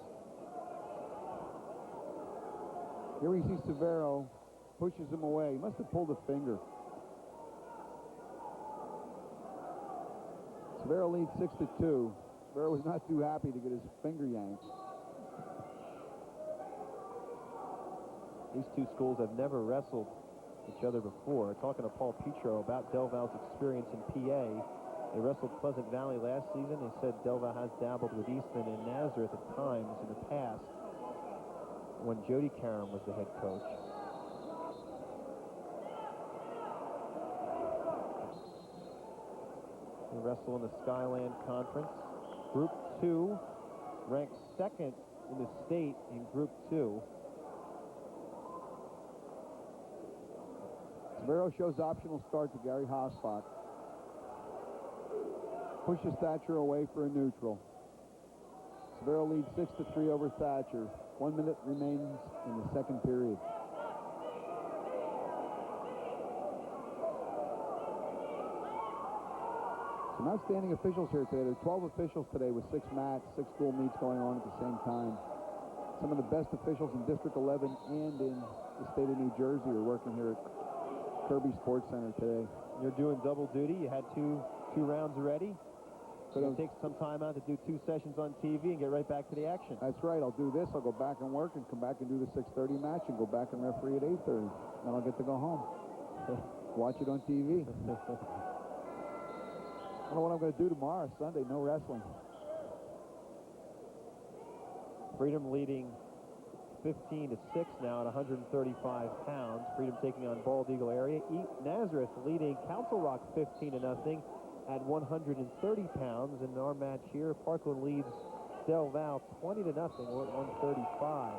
Speaker 2: Here we see Severo pushes him away. He must have pulled a finger. Severo leads 6-2. Severo was not too happy to get his finger yanked.
Speaker 1: These two schools have never wrestled each other before. Talking to Paul Petro about Del Valle's experience in PA. They wrestled Pleasant Valley last season. They said Del Valle has dabbled with Easton and Nazareth at times in the past when Jody Karam was the head coach. They wrestle in the Skyland Conference. Group 2, ranked 2nd in the state in Group 2.
Speaker 2: Severo shows optional start to Gary Hosbach. Pushes Thatcher away for a neutral. Severo leads 6-3 over Thatcher. 1 minute remains in the second period. Some outstanding officials here today. There are 12 officials today with 6 dual meets going on at the same time. Some of the best officials in District 11 and in the state of New Jersey are working here at Kirby Sports Center today.
Speaker 1: You're doing double duty. You had two rounds already. So you'll take some time out to do 2 sessions on TV and get right back to the action.
Speaker 2: That's right. I'll do this. I'll go back and work and come back and do the 6:30 match and go back and referee at 8:30. Then I'll get to go home. Watch it on TV. I don't know what I'm going to do tomorrow, Sunday. No wrestling.
Speaker 1: Freedom leading 15-6 now at 135 pounds. Freedom taking on Bald Eagle area. Nazareth leading Council Rock 15-0 at 130 pounds. In our match here, Parkland leads Del Val 20-0. We're at 135.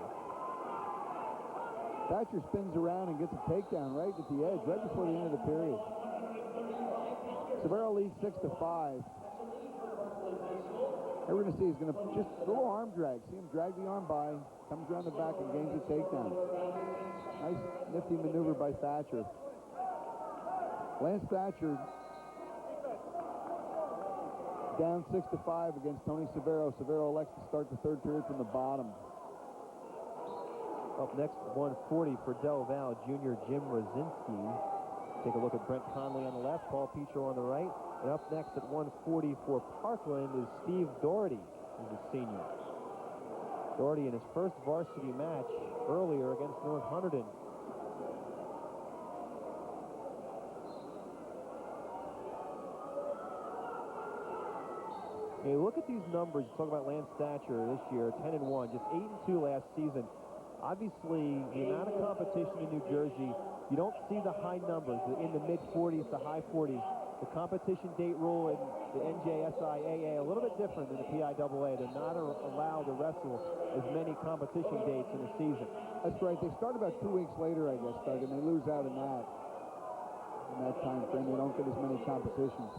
Speaker 2: Thatcher spins around and gets a takedown right at the edge, right before the end of the period. Severo leads 6-5. And we're going to see he's going to just a little arm drag. See him drag the arm by, comes around the back and gains a takedown. Nice nifty maneuver by Thatcher. Lance Thatcher down 6-5 against Tony Severo. Severo elects to start the third period from the bottom.
Speaker 1: Up next, 140 for Del Val, Junior Jim Rosinski. Take a look at Brent Conley on the left, Paul Petro on the right. And up next at 140 for Parkland is Steve Doherty, who's a senior. Doherty in his first varsity match earlier against North Hunterdon. Hey, look at these numbers. Talk about Lance Thatcher this year, 10-1, just 8-2 last season. Obviously, the amount of competition in New Jersey, you don't see the high numbers in the mid-40s to high 40s. The competition date rule in the NJSIAA a little bit different than the PIAA. They're not allowed to wrestle as many competition dates in a season.
Speaker 2: That's right. They start about 2 weeks later, I guess, Doug, and they lose out in that time frame. They don't get as many competitions.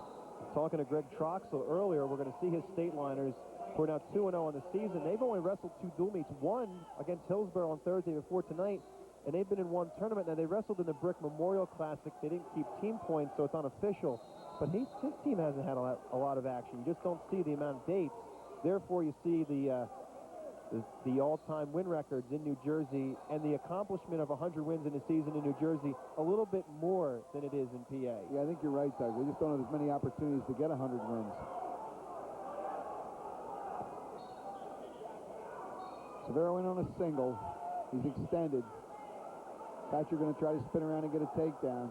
Speaker 1: Talking to Greg Troxel earlier, we're going to see his state liners who are now 2-0 on the season. They've only wrestled 2 dual meets, one against Hillsborough on Thursday before tonight, and they've been in one tournament. Now, they wrestled in the Brick Memorial Classic. They didn't keep team points, so it's unofficial. But his team hasn't had a lot of action. You just don't see the amount of dates. Therefore, you see the all-time win records in New Jersey and the accomplishment of 100 wins in a season in New Jersey a little bit more than it is in PA.
Speaker 2: Yeah, I think you're right, Doug. We just don't have as many opportunities to get 100 wins. Severo in on a single. He's extended. Thatcher going to try to spin around and get a takedown.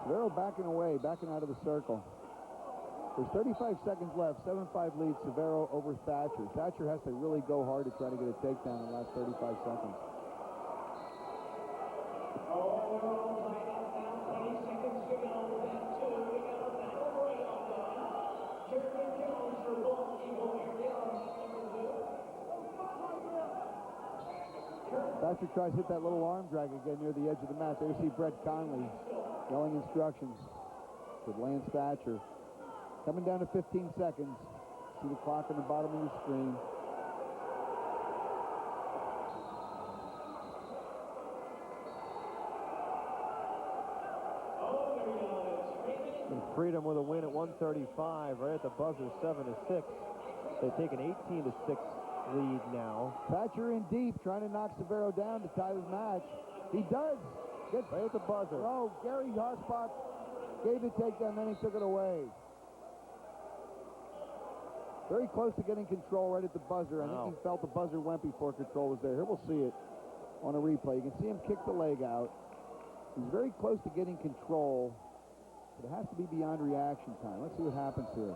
Speaker 2: Severo backing away, backing out of the circle. There's 35 seconds left. 7-5 lead Severo over Thatcher. Thatcher has to really go hard to try to get a takedown in the last 35 seconds. Thatcher tries to hit that little arm drag again near the edge of the mat. There you see Brett Conley yelling instructions with Lance Thatcher. Coming down to 15 seconds. See the clock on the bottom of your screen.
Speaker 1: And Freedom with a win at 135, right at the buzzer, 7-6. They've taken 18-6 lead now.
Speaker 2: Thatcher in deep, trying to knock Severo down to tie the match. He does. Gets
Speaker 1: right at the buzzer.
Speaker 2: Oh, Gary Hossbach gave the takedown, then he took it away. Very close to getting control right at the buzzer. I think he felt the buzzer went before control was there. Here we'll see it on a replay. You can see him kick the leg out. He's very close to getting control, but it has to be beyond reaction time. Let's see what happens here.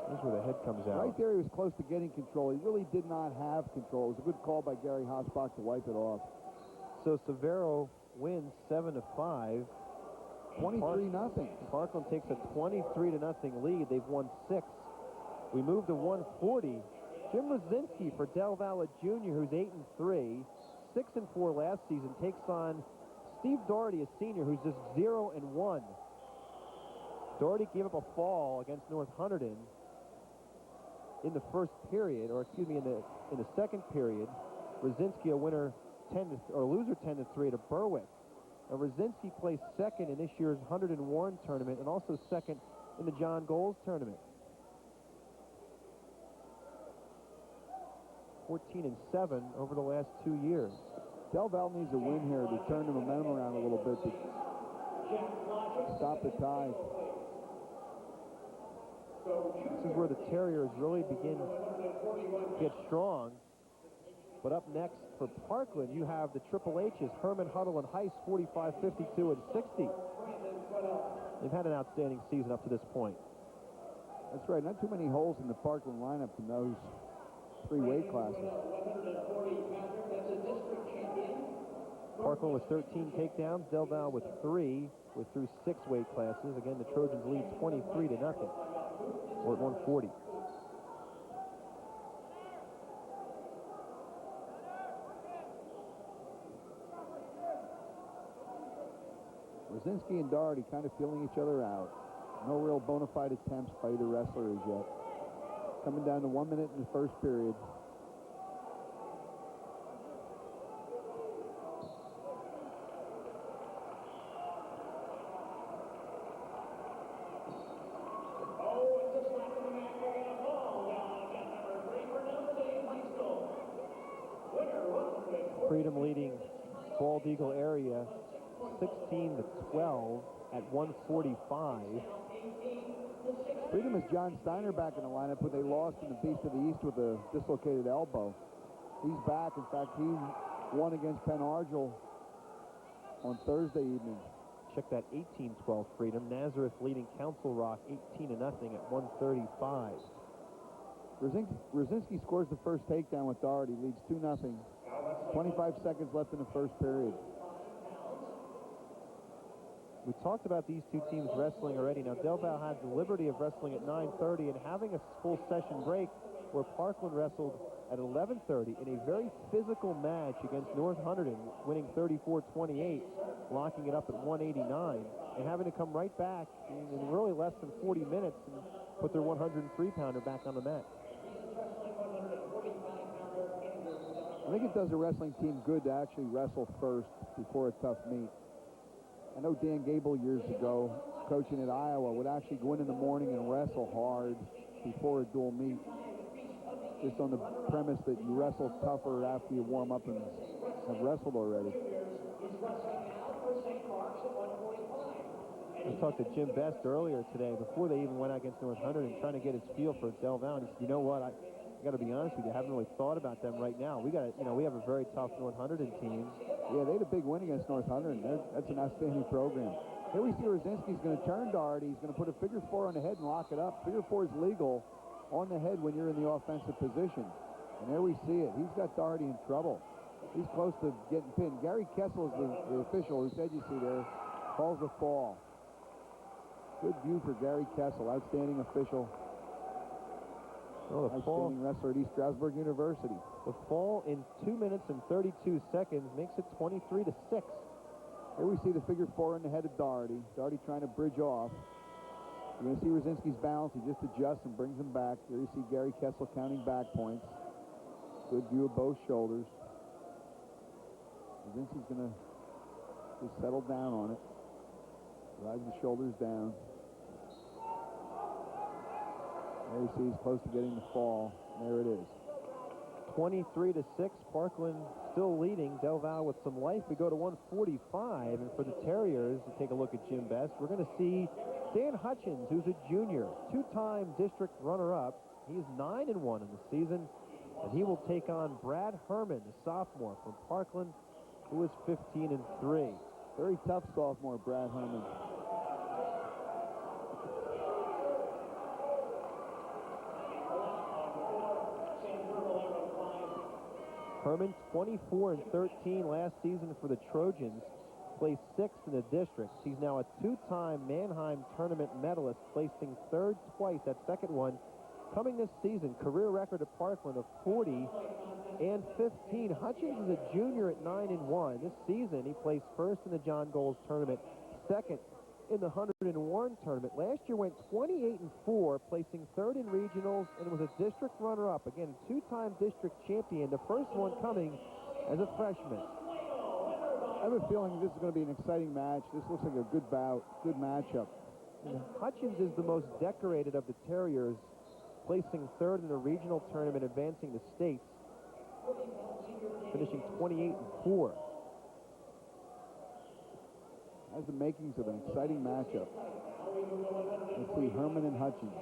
Speaker 1: Here's where the head comes out.
Speaker 2: Right there, he was close to getting control. He really did not have control. It was a good call by Gary Hossbach to wipe it off.
Speaker 1: So Severo wins 7-5.
Speaker 2: 23-0.
Speaker 1: Parkland takes a 23-0 lead. They've won 6. We move to 140. Jim Rosinski for Del Valle Jr., who's 8-3, 6-4 last season, takes on Steve Doherty, a senior, who's just 0-1. Doherty gave up a fall against North Hunterdon in the first period, or excuse me, in the second period. Rosinski a winner loser 10-3 to Berwick. Now, Rosinski placed second in this year's 101 tournament and also second in the John Goals tournament. 14-7 over the last 2 years.
Speaker 2: Del Val needs a win here to turn the momentum around a little bit to stop the tide.
Speaker 1: This is where the Terriers really begin to get strong. But up next for Parkland, you have the Triple H's, Herman, Huddle, and Heiss, 45, 52, and 60. They've had an outstanding season up to this point.
Speaker 2: That's right. Not too many holes in the Parkland lineup in those 3 weight classes.
Speaker 1: Parkland with 13 takedowns, Del Val with 3. We're through 6 weight classes. Again, the Trojans lead 23-0. We're at 140.
Speaker 2: Brzezinski and Doherty kind of feeling each other out. No real bona fide attempts by either wrestler as yet. Coming down to 1 minute in the first period.
Speaker 1: Freedom leading Bald Eagle area 16-12 at 145.
Speaker 2: Freedom is John Steiner back in the lineup, who they lost in the Beast of the East with a dislocated elbow. He's back. In fact, he won against Penn Argyl on Thursday evening.
Speaker 1: Check that 18-12 Freedom. Nazareth leading Council Rock 18-0 at 135.
Speaker 2: Brzezinski scores the first takedown with Doherty, leads 2-0. 25 seconds left in the first period.
Speaker 1: We talked about these two teams wrestling already. Now, Del Val had the liberty of wrestling at 9:30 and having a full session break where Parkland wrestled at 11:30 in a very physical match against North Hunterdon, winning 34-28, locking it up at 189, and having to come right back in really less than 40 minutes and put their 103-pounder back on the mat.
Speaker 2: I think it does a wrestling team good to actually wrestle first before a tough meet. I know Dan Gable years ago, coaching at Iowa, would actually go in the morning and wrestle hard before a dual meet, just on the premise that you wrestle tougher after you warm up and have wrestled already.
Speaker 1: I talked to Jim Best earlier today, before they even went out against North Hunterdon, trying to get his feel for Del Val. He said, you know what, I got to be honest with you, I haven't really thought about them right now. We have a very tough North Hunterdon team.
Speaker 2: Yeah, they had a big win against North Hunterdon. That's an outstanding program. Here we see Brzezinski's going to turn Doherty. He's going to put a figure 4 on the head and lock it up. Figure 4 is legal on the head when you're in the offensive position. And there we see it. He's got Doherty in trouble. He's close to getting pinned. Gary Kessel is the official who said, you see there, calls the fall. Good view for Gary Kessel, outstanding official.
Speaker 1: Oh, the fall.
Speaker 2: Outstanding wrestler at East Stroudsburg University.
Speaker 1: The fall in 2 minutes and 32 seconds makes it 23-6.
Speaker 2: Here we see the figure 4 in the head of Doherty. Doherty trying to bridge off. You're going to see Brzezinski's balance. He just adjusts and brings him back. Here you see Gary Kessel counting back points. Good view of both shoulders. Brzezinski's going to just settle down on it. Drives the shoulders down. There you see he's close to getting the fall. There it is.
Speaker 1: 23-6. Parkland still leading. Del Val with some life. We go to 145. And for the Terriers, to take a look at Jim Best, we're going to see Dan Hutchins, who's a junior, 2-time district runner-up. He's 9-1 in the season. And he will take on Brad Herman, a sophomore from Parkland, who is 15-3.
Speaker 2: Very tough sophomore, Brad Herman.
Speaker 1: Herman, 24-13 last season for the Trojans, placed 6th in the district. He's now a 2-time Mannheim tournament medalist, placing 3rd twice, that second one coming this season. Career record at Parkland of 40-15. Hutchins is a junior at 9-1. This season, he placed 1st in the John Goals tournament, 2nd in the 101 tournament. Last year went 28-4, placing 3rd in regionals, and was a district runner-up. Again, 2-time district champion, the first one coming as a freshman.
Speaker 2: I have a feeling this is going to be an exciting match. This looks like a good bout, good matchup.
Speaker 1: And Hutchins is the most decorated of the Terriers, placing 3rd in the regional tournament, advancing to states. finishing 28-4.
Speaker 2: Has the makings of an exciting matchup. Let's see, Herman and Hutchins.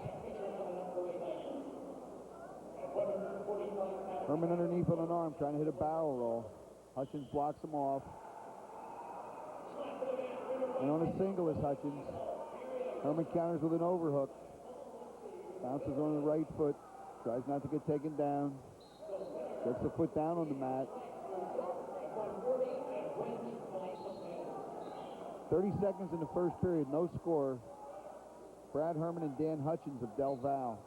Speaker 2: Herman underneath on an arm, trying to hit a barrel roll. Hutchins blocks him off. And on a single is Hutchins. Herman counters with an overhook. Bounces on the right foot. Tries not to get taken down. Gets the foot down on the mat. 30 seconds in the first period, no score. Brad Herman and Dan Hutchins of Del Val.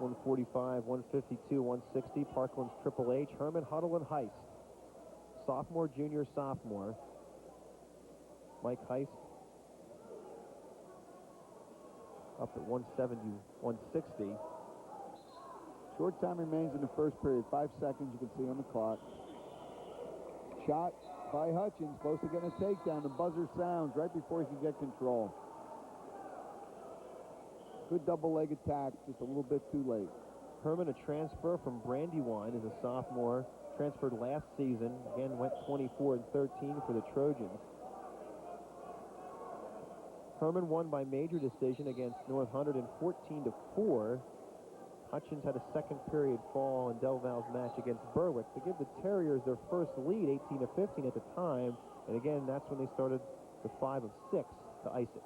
Speaker 1: .145, 152, 160. Parkland's Triple H. Herman, Huddle, and Heist. Sophomore, junior, sophomore. Mike Heist up at 170, 160.
Speaker 2: Short time remains in the first period. 5 seconds, you can see on the clock. Shot by Hutchins, close to getting a takedown. The buzzer sounds right before he can get control. Good double leg attack, just a little bit too late.
Speaker 1: Herman, a transfer from Brandywine, is a sophomore. Transferred last season. Again, went 24-13 for the Trojans. Herman won by major decision against North Hunterdon 14-4. Hutchins had a second period fall in Del Val's match against Berwick to give the Terriers their first lead, 18-15 at the time. And again, that's when they started the 5 of 6 to ice it.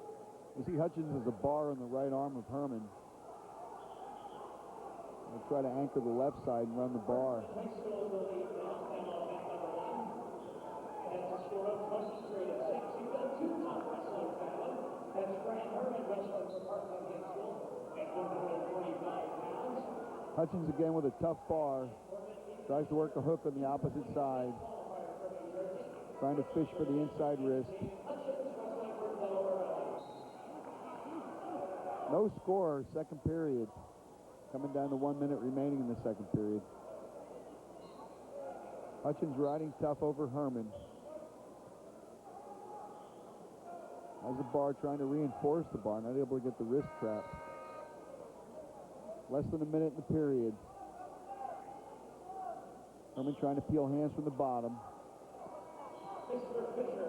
Speaker 2: You see Hutchins as a bar on the right arm of Herman. He'll try to anchor the left side and run the bar. Hutchins again with a tough bar. Tries to work a hook on the opposite side. Trying to fish for the inside wrist. No score, second period. Coming down to 1 minute remaining in the second period. Hutchins riding tough over Herman. Has the bar trying to reinforce the bar, not able to get the wrist trap. Less than a minute in the period. Herman trying to peel hands from the bottom.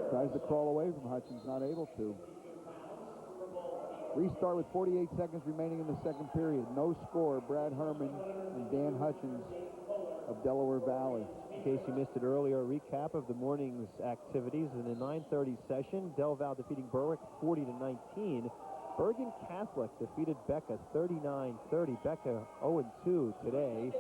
Speaker 2: Tries to crawl away from Hutchins, not able to. Restart with 48 seconds remaining in the second period. No score, Brad Herman and Dan Hutchins of Delaware Valley.
Speaker 1: In case you missed it earlier, a recap of the morning's activities. In the 9:30 session, Del Val defeating Berwick 40-19. Bergen Catholic defeated Becca 39-30. Becca 0-2 today.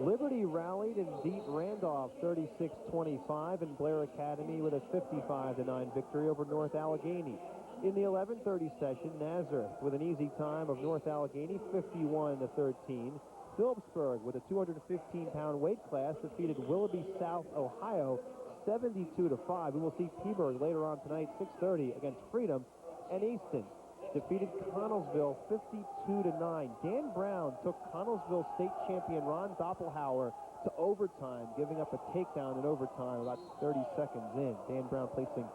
Speaker 1: Liberty rallied and beat Randolph 36-25, and Blair Academy with a 55-9 victory over North Allegheny. In the 11:30 session, Nazareth with an easy time of North Allegheny 51-13. Phillipsburg with a 215-pound weight class defeated Willoughby South Ohio 72-5. We will see Peaburg later on tonight, 6:30 against Freedom. And Easton defeated Connellsville 52-9. Dan Brown took Connellsville state champion Ron Doppelhauer to overtime, giving up a takedown in overtime about 30 seconds in. Dan Brown placing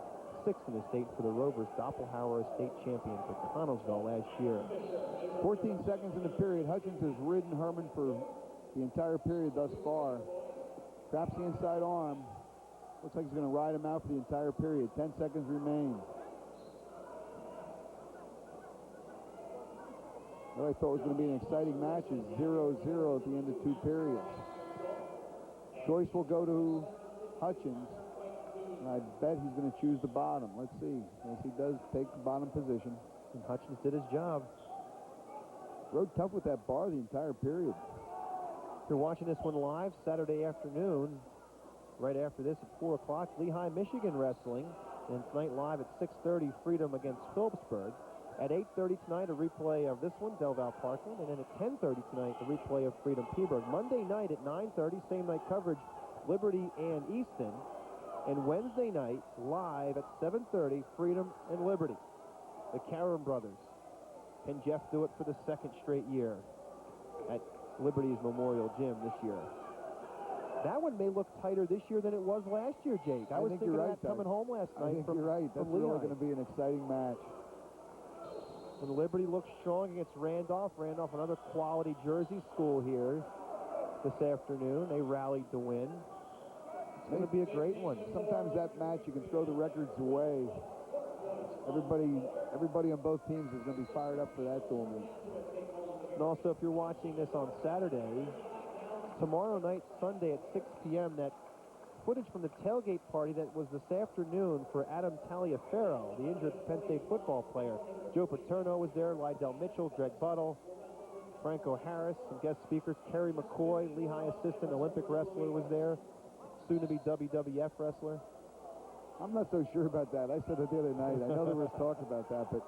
Speaker 1: 6th in the state for the Rovers. Doppelhauer, state champion for Connellsville last year.
Speaker 2: 14 seconds in the period. Hutchins has ridden Herman for the entire period thus far. Traps the inside arm. Looks like he's going to ride him out for the entire period. 10 seconds remain. What I thought was going to be an exciting match is 0-0 at the end of 2 periods. Choice will go to Hutchins. And I bet he's going to choose the bottom. Let's see. Yes, he does take the bottom position.
Speaker 1: And Hutchins did his job.
Speaker 2: Rode tough with that bar the entire period.
Speaker 1: If you're watching this one live Saturday afternoon, right after this at 4 o'clock, Lehigh, Michigan wrestling. And tonight live at 6:30, Freedom against Phillipsburg. At 8:30 tonight, a replay of this one, Del Val Parkland. And then at 10:30 tonight, a replay of Freedom Peaburg. Monday night at 9:30, same night coverage, Liberty and Easton. And Wednesday night, live at 7:30, Freedom and Liberty. The Caron brothers. Can Jeff do it for the second straight year at Liberty's Memorial Gym this year? That one may look tighter this year than it was last year, Jake. I was
Speaker 2: think
Speaker 1: thinking
Speaker 2: you're
Speaker 1: of
Speaker 2: right,
Speaker 1: that coming home last night.
Speaker 2: I think you're right. That's really going to be an exciting match.
Speaker 1: And Liberty looks strong against Randolph. Randolph, another quality Jersey school here this afternoon. They rallied to win. It's going to be a great one.
Speaker 2: Sometimes that match, you can throw the records away. Everybody on both teams is going to be fired up for that tournament.
Speaker 1: And also, if you're watching this on Saturday, tomorrow night, Sunday at 6 p.m., that footage from the tailgate party that was this afternoon for Adam Taliaferro, the injured Penn State football player. Joe Paterno was there, Lydell Mitchell, Greg Buttle, Franco Harris, some guest speakers. Kerry McCoy, Lehigh assistant Olympic wrestler, was there, soon-to-be WWF wrestler.
Speaker 2: I'm not so sure about that. I said it the other night. I know there was talk about that, but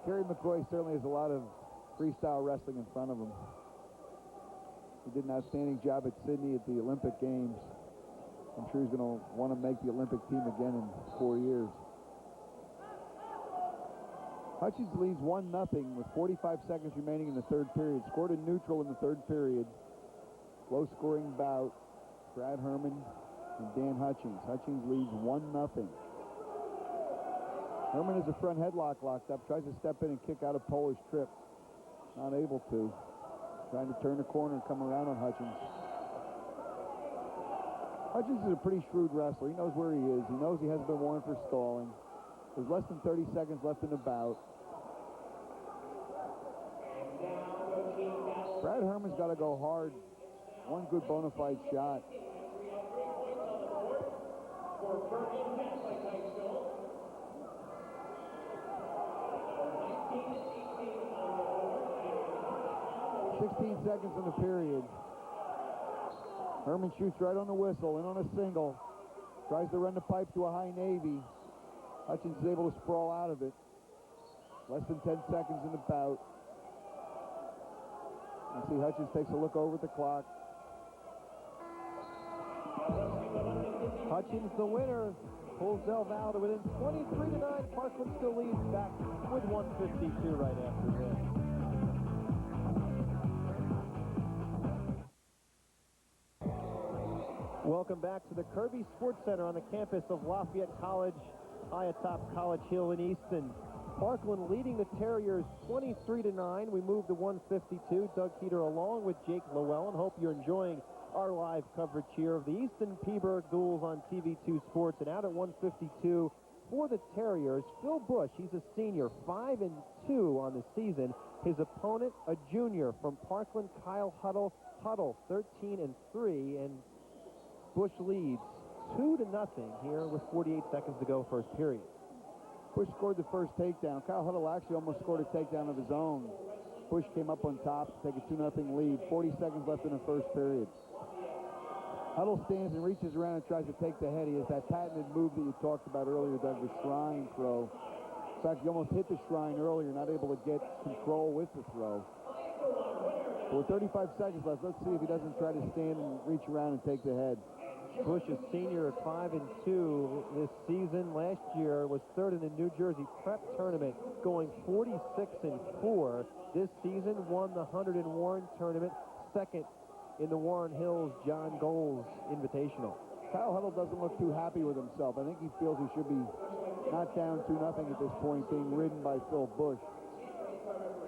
Speaker 2: Kerry McCoy certainly has a lot of freestyle wrestling in front of him. He did an outstanding job at Sydney at the Olympic Games. I'm sure he's going to want to make the Olympic team again in 4 years. Hutchins leads 1-0 with 45 seconds remaining in the third period. Scored a neutral in the third period. Low-scoring bout. Brad Herman and Dan Hutchins. Hutchins leads 1-0. Herman has a front headlock locked up. Tries to step in and kick out a Polish trip. Not able to. Trying to turn the corner and come around on Hutchins. Hutchins is a pretty shrewd wrestler. He knows where he is. He knows he hasn't been warned for stalling. There's less than 30 seconds left in the bout. Brad Herman's got to go hard. One good bona fide shot. Seconds in the period. Herman shoots right on the whistle, in on a single. Tries to run the pipe to a high Navy. Hutchins is able to sprawl out of it. Less than 10 seconds in the bout. You see Hutchins takes a look over at the clock.
Speaker 1: Hutchins, the winner, pulls Del Valle to within 23-9. Parkland still leads back with 1:52 right after this. Welcome back to the Kirby Sports Center on the campus of Lafayette College, high atop College Hill in Easton. Parkland leading the Terriers 23-9. We move to 1:52. Doug Heater along with Jake Llewellyn. Hope you're enjoying our live coverage here of the Easton Peaburg duels on TV2 Sports. And out at 1:52 for the Terriers, Phil Bush. He's a senior, 5-2 on the season. His opponent, a junior from Parkland, Kyle Huddle. Huddle 13-3, and Bush leads 2-0 here with 48 seconds to go first period.
Speaker 2: Bush scored the first takedown. Kyle Huddle actually almost scored a takedown of his own. Bush came up on top to take a 2-0 lead. 40 seconds left in the first period. Huddle stands and reaches around and tries to take the head. He has that patented move that you talked about earlier, Doug, the shrine throw. In fact, he almost hit the shrine earlier, not able to get control with the throw. With 35 seconds left, let's see if he doesn't try to stand and reach around and take the head.
Speaker 1: Bush, a senior at 5-2 this season. Last year was third in the New Jersey Prep Tournament, going 46-4. This season won the 100 in Warren Tournament, second in the Warren Hills John Goals Invitational.
Speaker 2: Kyle Huddle doesn't look too happy with himself. I think he feels he should be not down 2-0 at this point, being ridden by Phil Bush.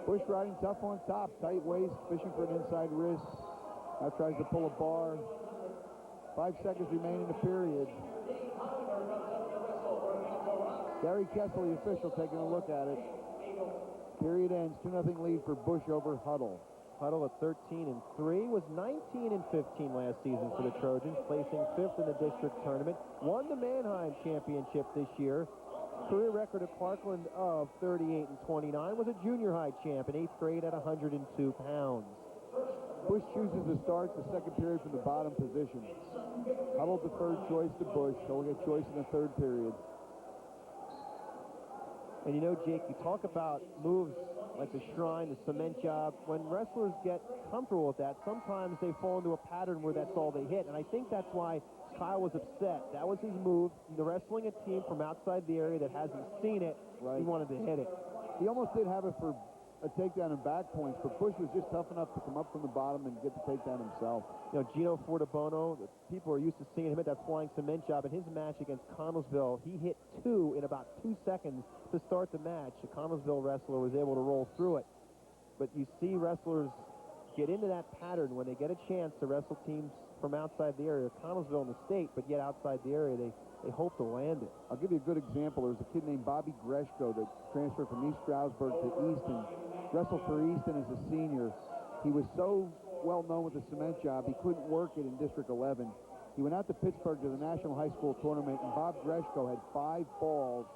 Speaker 2: Bush riding tough on top, tight waist, fishing for an inside wrist. Now tries to pull a bar. 5 seconds remain in the period. Gary Kessel, the official, taking a look at it. Period ends. 2-0 lead for Bush over Huddle.
Speaker 1: Huddle at 13-3, was 19-15 last season for the Trojans, placing 5th in the district tournament. Won the Mannheim championship this year. Career record at Parkland of 38-29. Was a junior high champ in 8th grade at 102 pounds.
Speaker 2: Bush chooses to start the second period from the bottom position. Huddle deferred choice to Bush. He'll get choice in the third period.
Speaker 1: And you know, Jake, you talk about moves like the shrine, the cement job. When wrestlers get comfortable with that, sometimes they fall into a pattern where that's all they hit. And I think that's why Kyle was upset. That was his move. The wrestling a team from outside the area that hasn't seen it, right. He wanted to hit it.
Speaker 2: He almost did have it for a takedown and back points, but Bush was just tough enough to come up from the bottom and get the takedown himself.
Speaker 1: You know, Gino Fortabono, people are used to seeing him hit that flying cement job. In his match against Connellsville, he hit 2 in about 2 seconds to start the match. The Connellsville wrestler was able to roll through it. But you see wrestlers get into that pattern when they get a chance to wrestle teams from outside the area. Connellsville in the state, but yet outside the area, they hope to land it.
Speaker 2: I'll give you a good example. There was a kid named Bobby Greshko that transferred from East Stroudsburg to Easton. Wrestled for Easton as a senior. He was so well known with the cement job, he couldn't work it in District 11. He went out to Pittsburgh to the National High School Tournament, and Bob Greshko had 5 falls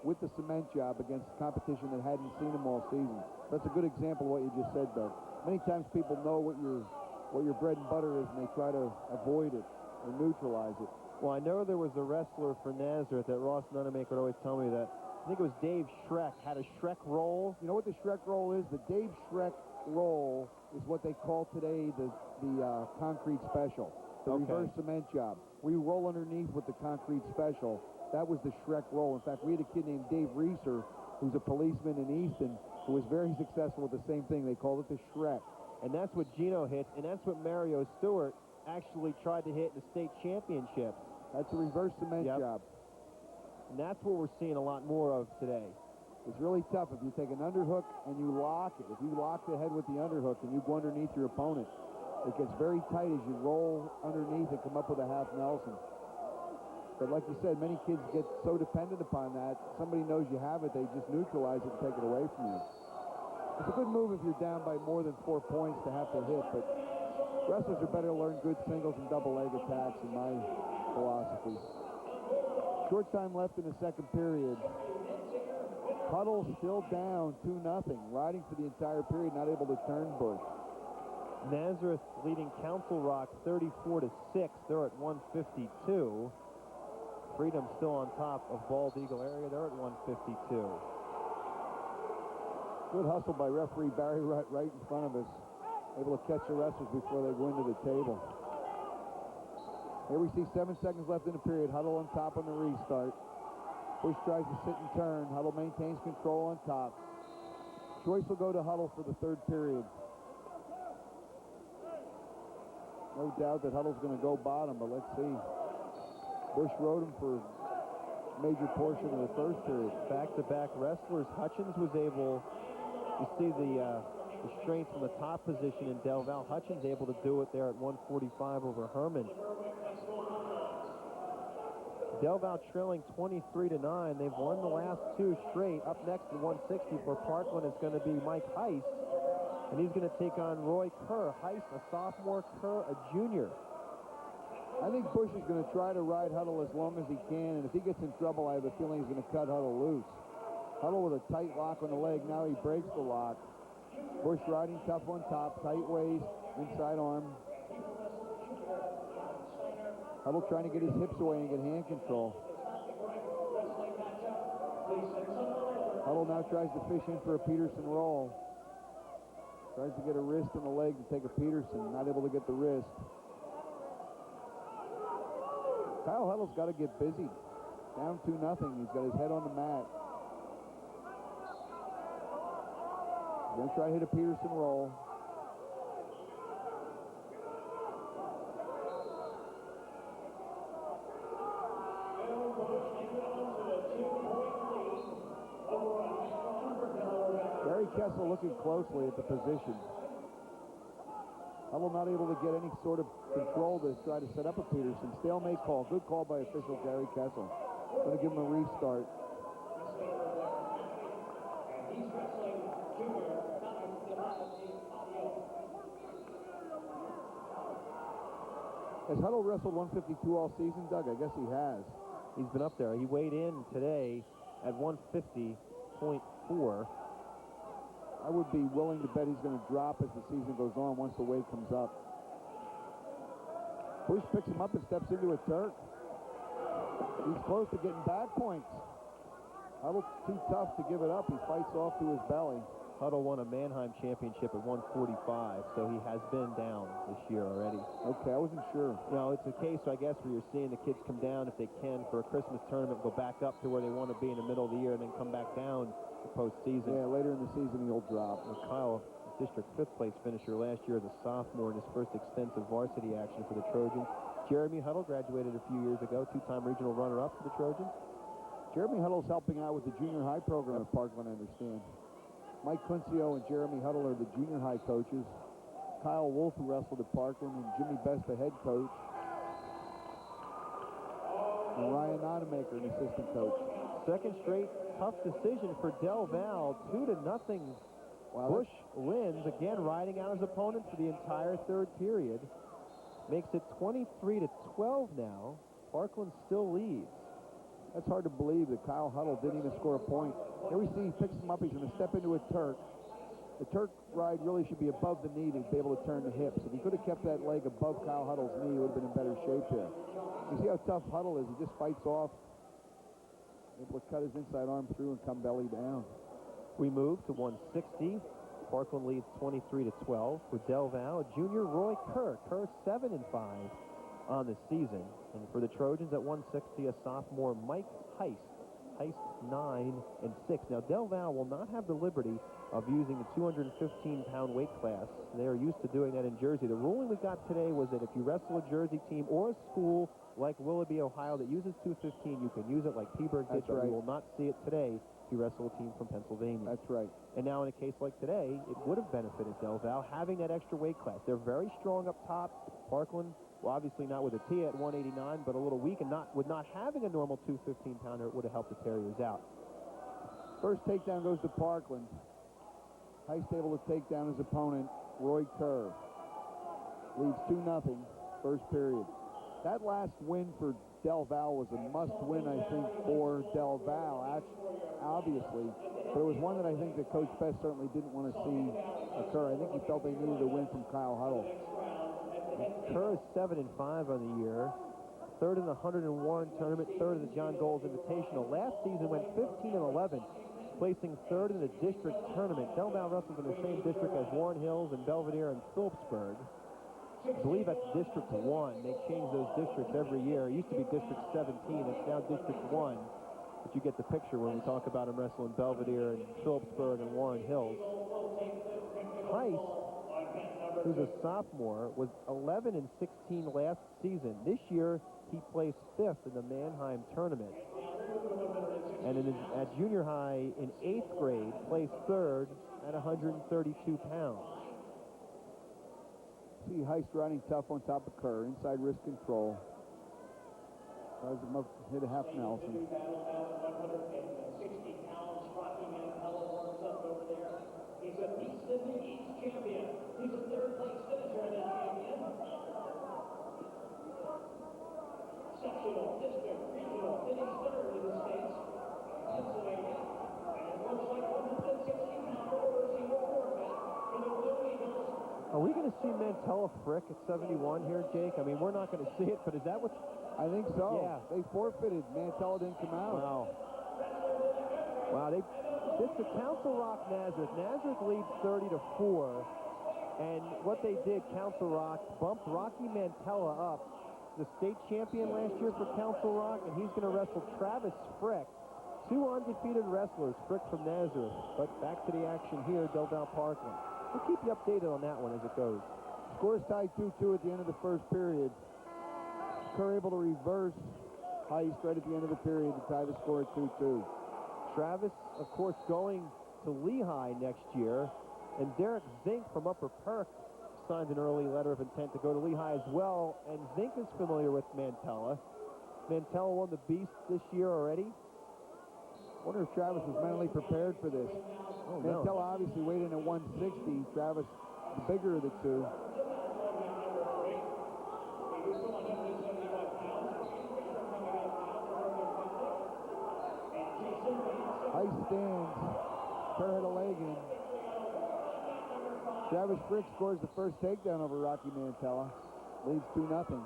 Speaker 2: with the cement job against competition that hadn't seen him all season. That's a good example of what you just said, Doug. Many times people know what your bread and butter is, and they try to avoid it or neutralize it.
Speaker 1: Well, I know there was a wrestler for Nazareth that Ross Nunemaker would always tell me that. I think it was Dave Schreck, had a Schreck roll.
Speaker 2: You know what the Schreck roll is? The Dave Schreck roll is what they call today the concrete special, the reverse cement job. We roll underneath with the concrete special. That was the Schreck roll. In fact, we had a kid named Dave Reeser, who's a policeman in Easton, who was very successful with the same thing. They called it the Schreck.
Speaker 1: And that's what Gino hit, and that's what Mario Stewart actually tried to hit in the state championships.
Speaker 2: That's a reverse cement job.
Speaker 1: And that's what we're seeing a lot more of today.
Speaker 2: It's really tough if you take an underhook and you lock it. If you lock the head with the underhook and you go underneath your opponent, it gets very tight as you roll underneath and come up with a half Nelson. But like you said, many kids get so dependent upon that. Somebody knows you have it, they just neutralize it and take it away from you. It's a good move if you're down by more than 4 points to have to hit, but wrestlers are better to learn good singles and double leg attacks in my philosophy. Short time left in the second period. Huddle still down 2-0, riding for the entire period, not able to turn Bush.
Speaker 1: Nazareth leading Council Rock 34-6. They're at 152. Freedom still on top of Bald Eagle area. They're at 152.
Speaker 2: Good hustle by referee Barry right in front of us. Able to catch the wrestlers before they go into the table. Here we see 7 seconds left in the period. Huddle on top on the restart. Bush tries to sit and turn. Huddle maintains control on top. Choice will go to Huddle for the third period. No doubt that Huddle's going to go bottom, but let's see. Bush rode him for a major portion of the first period.
Speaker 1: Back-to-back wrestlers. Hutchins was able, you see the strength from the top position in Del Val. Hutchins able to do it there at 145 over Herman. Del Val trailing 23-9. They've won the last 2 straight. Up next at 160 for Parkland is going to be Mike Heiss, and he's going to take on Roy Kerr. Heiss, a sophomore, Kerr, a junior.
Speaker 2: I think Bush is going to try to ride Huddle as long as he can, and if he gets in trouble, I have a feeling he's going to cut Huddle loose. Huddle with a tight lock on the leg. Now he breaks the lock. Bush riding tough on top, tight waist, inside arm. Huddle trying to get his hips away and get hand control. Huddle now tries to fish in for a Peterson roll. Tries to get a wrist and a leg to take a Peterson, not able to get the wrist. Kyle Huddle's got to get busy. Down 2-0. He's got his head on the mat. He's going to try to hit a Peterson roll. Barry Kessel looking closely at the position. Huddle not able to get any sort of control to try to set up a Peterson. Stalemate call. Good call by official Gary Kessel. Going to give him a restart. Has Huddle wrestled 152 all season, Doug? I guess he has.
Speaker 1: He's been up there. He weighed in today at 150.4.
Speaker 2: I would be willing to bet he's going to drop as the season goes on once the weight comes up. Bush picks him up and steps into a Turk. He's close to getting back points. Huddle too tough to give it up. He fights off to his belly.
Speaker 1: Huddle won a Mannheim championship at 145, so he has been down this year already.
Speaker 2: Okay, I wasn't sure.
Speaker 1: You know, it's a case, I guess, where you're seeing the kids come down if they can for a Christmas tournament, go back up to where they want to be in the middle of the year, and then come back down the postseason.
Speaker 2: Yeah, later in the season he'll drop.
Speaker 1: Well, Kyle, district 5th place finisher last year as a sophomore in his first extensive varsity action for the Trojans. Jeremy Huddle graduated a few years ago, two-time regional runner-up for the Trojans.
Speaker 2: Jeremy Huddle's helping out with the junior high program at Parkland, I understand. Mike Quincio and Jeremy Huddle are the junior high coaches. Kyle Wolf, who wrestled at Parkland, and Jimmy Best, the head coach. And Ryan Nonemaker, an assistant coach.
Speaker 1: Second straight tough decision for Del Val, 2-0.
Speaker 2: Wow,
Speaker 1: Bush wins, again riding out his opponent for the entire third period. Makes it 23-12 now. Parkland still leads.
Speaker 2: That's hard to believe that Kyle Huddle didn't even score a point. Here we see he picks him up. He's going to step into a Turk. The Turk ride really should be above the knee to be able to turn the hips. If he could have kept that leg above Kyle Huddle's knee, he would have been in better shape there. You see how tough Huddle is. He just fights off. Able to cut his inside arm through and come belly down.
Speaker 1: We move to 160. Parkland leads 23-12 for Del Val. Junior Roy Kerr. Kerr 7-5 on the season. And for the Trojans at 160, a sophomore Mike Heist. Heist 9-6. Now Del Val will not have the liberty of using the 215-pound weight class. They are used to doing that in Jersey. The ruling we got today was that if you wrestle a Jersey team or a school like Willoughby, Ohio, that uses 215, you can use it like Peaburg did, but we will not see it today if you wrestle a team from Pennsylvania.
Speaker 2: That's right.
Speaker 1: And now in a case like today, it would have benefited Del Val having that extra weight class. They're very strong up top. Parkland, well, obviously not with a T at 189, but a little weak, and with not having a normal 215-pounder, it would have helped the Terriers out.
Speaker 2: First takedown goes to Parkland. Heist able to take down his opponent, Roy Kerr. Leads 2-0, first period. That last win for Del Val was a must-win, I think, for Del Val, obviously. But it was one that I think that Coach Best certainly didn't want to see occur. I think he felt they needed a win from Kyle Huddle.
Speaker 1: Kerr is 7-5 on the year. Third in the 101 tournament, third in the John Goles Invitational. Last season went 15-11, placing third in the district tournament. Del Val wrestles in the same district as Warren Hills and Belvedere and Phillipsburg. I believe that's District 1. They change those districts every year. It used to be District 17. It's now District 1. But you get the picture when we talk about them wrestling Belvedere and Phillipsburg and Warren Hills. Heist, who's a sophomore, was 11-16 last season. This year, he placed 5th in the Mannheim tournament. And at junior high in 8th grade, placed 3rd at 132 pounds.
Speaker 2: See Heist riding tough on top of Kerr, inside wrist control. Tries him up, hit a half Nelson.
Speaker 3: 60 pounds, Rocky Mantello works up over there. He's a Beast in the East champion. He's a third-place finisher in the champion. Sectional, district, regional, finished third in the states. Pennsylvania. And it looks like 160-pounder receiver forfeit for the Blue Eagles.
Speaker 1: Are we going to see Mantella frick at 71 here, Jake? I mean, we're not going to see it, but is that what...
Speaker 2: I think so.
Speaker 1: Yeah.
Speaker 2: They forfeited. Mantella didn't come out.
Speaker 1: Wow, it's the Council Rock Nazareth. Nazareth leads 30-4, and what they did, Council Rock bumped Rocky Mantella up, the state champion last year for Council Rock, and he's going to wrestle Travis Frick. 2 undefeated wrestlers, Frick from Nazareth. But back to the action here, Del Val Parkland. We'll keep you updated on that one as it goes.
Speaker 2: Scores tied 2-2 at the end of the first period. Kerr able to reverse Heist right at the end of the period to tie the score at 2-2.
Speaker 1: Travis, of course, going to Lehigh next year. And Derek Zink from Upper Perk signed an early letter of intent to go to Lehigh as well. And Zink is familiar with Mantella. Mantella won the Beast this year already.
Speaker 2: Wonder if Travis was mentally prepared for this.
Speaker 1: Oh,
Speaker 2: Mantella obviously weighed in at 160. Travis, the bigger of the two. Heist stands. Kerr hit a leg in. Travis Frick scores the first takedown over Rocky Mantella. Leads 2-0.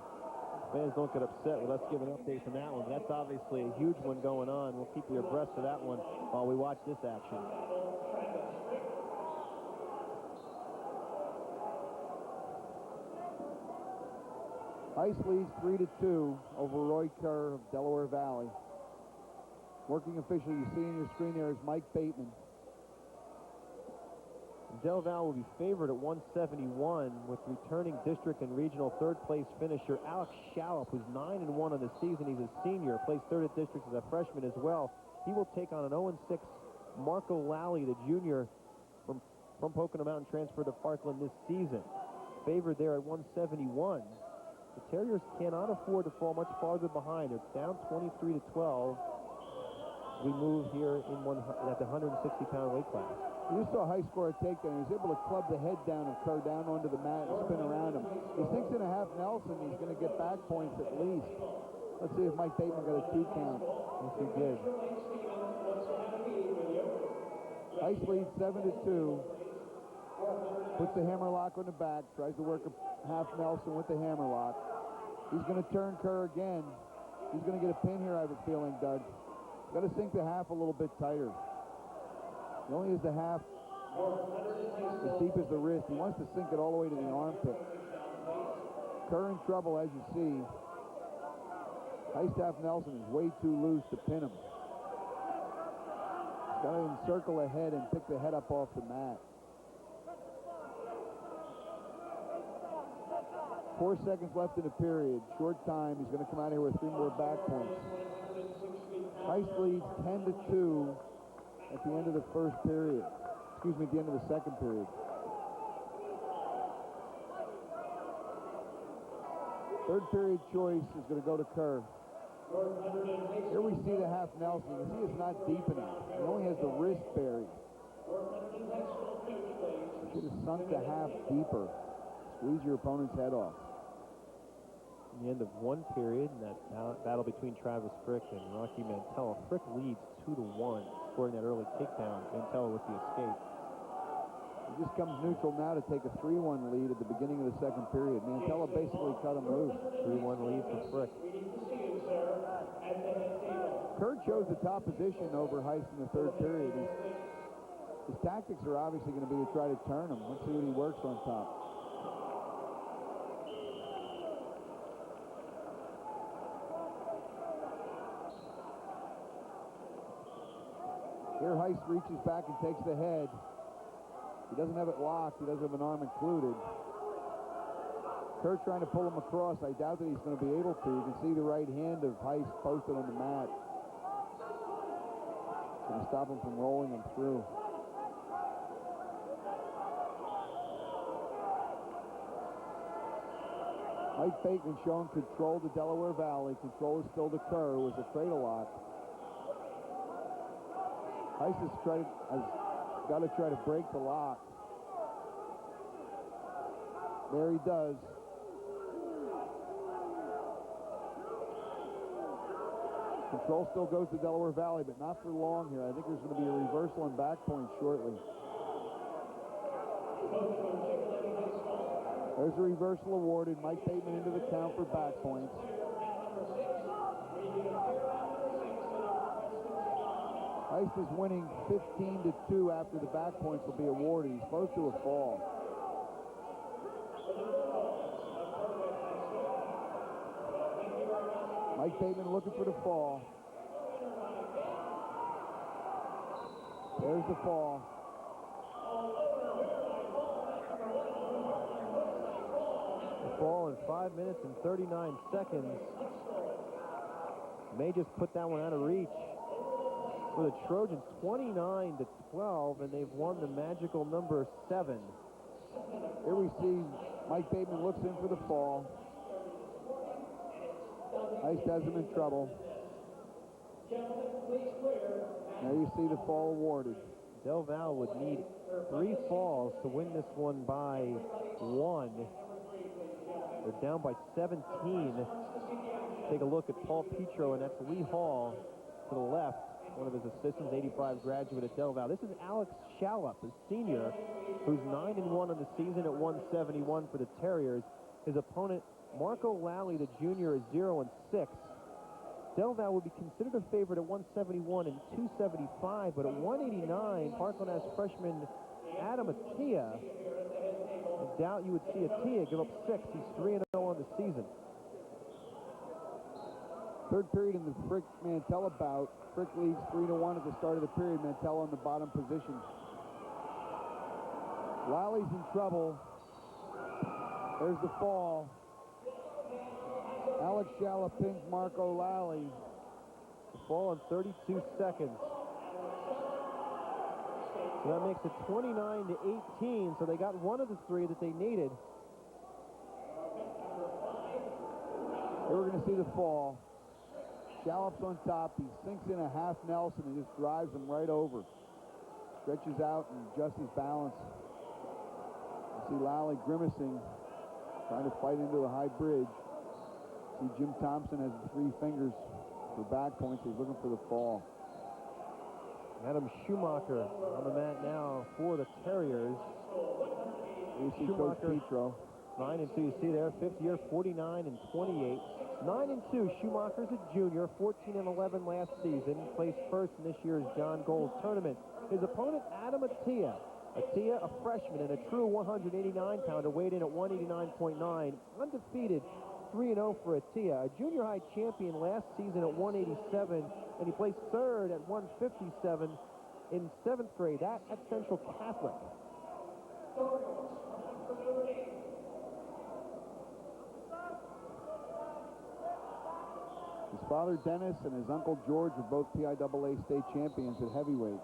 Speaker 1: Fans don't get upset with us giving updates on that one. That's obviously a huge one going on. We'll keep you abreast of that one while we watch this action.
Speaker 2: Heist leads 3-2 over Roy Kerr of Delaware Valley. Working official you see on your screen there is Mike Bateman.
Speaker 1: Del Val will be favored at 171 with returning district and regional third-place finisher Alex Shallop, who's 9-1 on the season. He's a senior, plays third at district as a freshman as well. He will take on an 0-6 Marco Lally, the junior from Pocono Mountain, transferred to Parkland this season. Favored there at 171. The Terriers cannot afford to fall much farther behind. They're down 23-12. We move here at the 160-pound weight class.
Speaker 2: You just saw a high score takedown. He was able to club the head down and Kerr down onto the mat and spin around him. He sinks in a half Nelson. He's going to get back points at least. Let's see if Mike Bateman got a 2 count.
Speaker 1: Yes, he did.
Speaker 2: Heist leads 7-2. Puts the hammerlock on the back. Tries to work a half Nelson with the hammerlock. He's going to turn Kerr again. He's going to get a pin here, I have a feeling, Doug. Got to sink the half a little bit tighter. He only has the half as deep as the wrist. He wants to sink it all the way to the armpit. Kerr in trouble, as you see. Heist half Nelson is way too loose to pin him. He's got to encircle the head and pick the head up off the mat. 4 seconds left in the period. Short time. He's going to come out here with 3 more back points. Heist leads 10-2 at the end of the first period. Excuse me, at the end of the second period. Third period choice is going to go to Kerr. Here we see the half Nelson. You can see it's not deep enough. He only has the wrist buried. Should have sunk the half deeper. Squeeze your opponent's head off.
Speaker 1: The end of one period in that battle between Travis Frick and Rocky Mantella. Frick leads 2-1, scoring that early takedown. Mantella with the escape.
Speaker 2: He just comes neutral now to take a 3-1 lead at the beginning of the second period. Mantella basically cut him loose.
Speaker 1: 3-1 lead for Frick.
Speaker 2: Kerr chose the top position over Heist in the third period. His tactics are obviously going to be to try to turn him. Let's see what he works on top. Here Heist reaches back and takes the head. He doesn't have it locked. He doesn't have an arm included. Kerr trying to pull him across. I doubt that he's going to be able to. You can see the right hand of Heist posted on the mat. Going to stop him from rolling him through. Mike Bateman showing control to Delaware Valley. Control is still to Kerr. It was a cradle lock. Heist has got to try to break the lock. There he does. Control still goes to Delaware Valley, but not for long here. I think there's going to be a reversal and back point shortly. There's a reversal awarded. Mike Bateman into the count for back points. Heist is winning 15-2 after the back points will be awarded. He's close to a fall. Mike Bateman looking for the fall. There's the fall.
Speaker 1: The fall in 5 minutes and 39 seconds. May just put that one out of reach. For the Trojans, 29-12, and they've won the magical number 7.
Speaker 2: Here we see Mike Bateman looks in for the fall. Heist has him in trouble. There you see the fall awarded.
Speaker 1: Del Val would need 3 falls to win this one by 1. They're down by 17. Take a look at Paul Petro, and that's Lee Hall to the left. One of his assistants, 85 graduate at Del Val. This is Alex Shallop, a senior, who's 9-1 on the season at 171 for the Terriers. His opponent, Marco Lally, the junior, is 0-6. Del Val would be considered a favorite at 171 and 275, but at 189, Parkland has freshman Adam Attia. I doubt you would see Attia give up 6. He's 3-0 on the season.
Speaker 2: Third period in the Frick-Mantella bout. Frick leads 3-1 at the start of the period. Mantella in the bottom position. Lally's in trouble. There's the fall. Alex Shalla pins Marco Lally.
Speaker 1: The fall in 32 seconds. So that makes it 29-18. So they got one of the three that they needed.
Speaker 2: Here we're going to see the fall. Shallop's on top. He sinks in a half Nelson and just drives him right over. Stretches out and adjusts his balance. You see Lally grimacing, trying to fight into the high bridge. See Jim Thompson has 3 fingers for back points. He's looking for the fall.
Speaker 1: Adam Schumacher on the mat now for the Terriers.
Speaker 2: You see Coach Petro.
Speaker 1: 9-2, you see there, fifth year, 49-28. 9-2, Schumacher's a junior, 14-11 last season. Placed first in this year's John Gold tournament. His opponent, Adam Attia. Attia, a freshman and a true 189-pounder, weighed in at 189.9. Undefeated, 3-0 for Attia. A junior high champion last season at 187, and he placed third at 157 in 7th grade. That at Central Catholic.
Speaker 2: His father, Dennis, and his uncle, George, were both PIAA state champions at heavyweight.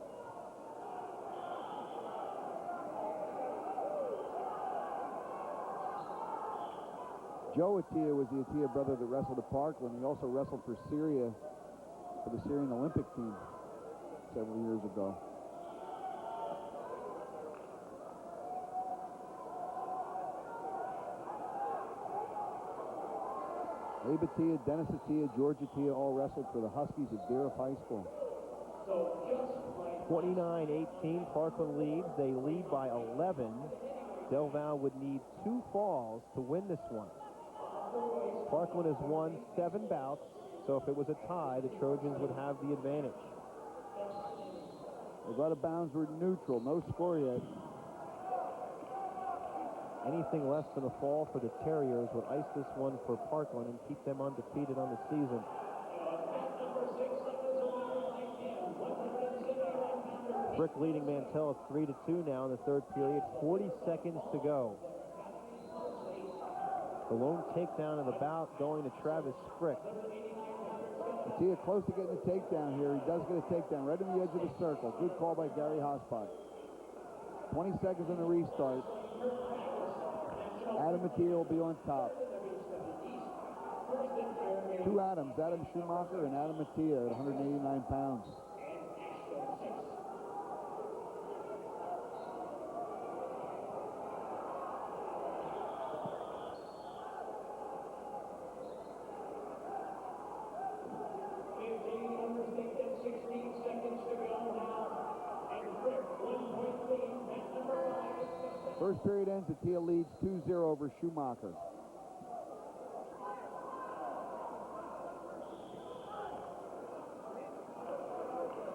Speaker 2: Joe Attia was the Attia brother that wrestled at Parkland. He also wrestled for Syria, for the Syrian Olympic team several years ago. Abe Attia, Dennis Attia, George Attia all wrestled for the Huskies at Deerfield High School.
Speaker 1: 29-18, Parkland leads. They lead by 11. Del Valle would need 2 falls to win this one. Parkland has won 7 bouts, so if it was a tie, the Trojans would have the advantage.
Speaker 2: They've got a bounds, we're neutral, no score yet.
Speaker 1: Anything less than a fall for the Terriers would ice this one for Parkland and keep them undefeated on the season. Frick leading Mantell 3-2 now in the third period. 40 seconds to go. The lone takedown of the bout going to Travis Frick.
Speaker 2: Attia close to getting the takedown here. He does get a takedown right on the edge of the circle. Good call by Gary Hospot. 20 seconds on the restart. Adam Attia will be on top. 2 Adams, Adam Schumacher and Adam Attia at 189 pounds. First period ends, Attia leads 2-0 over Schumacher.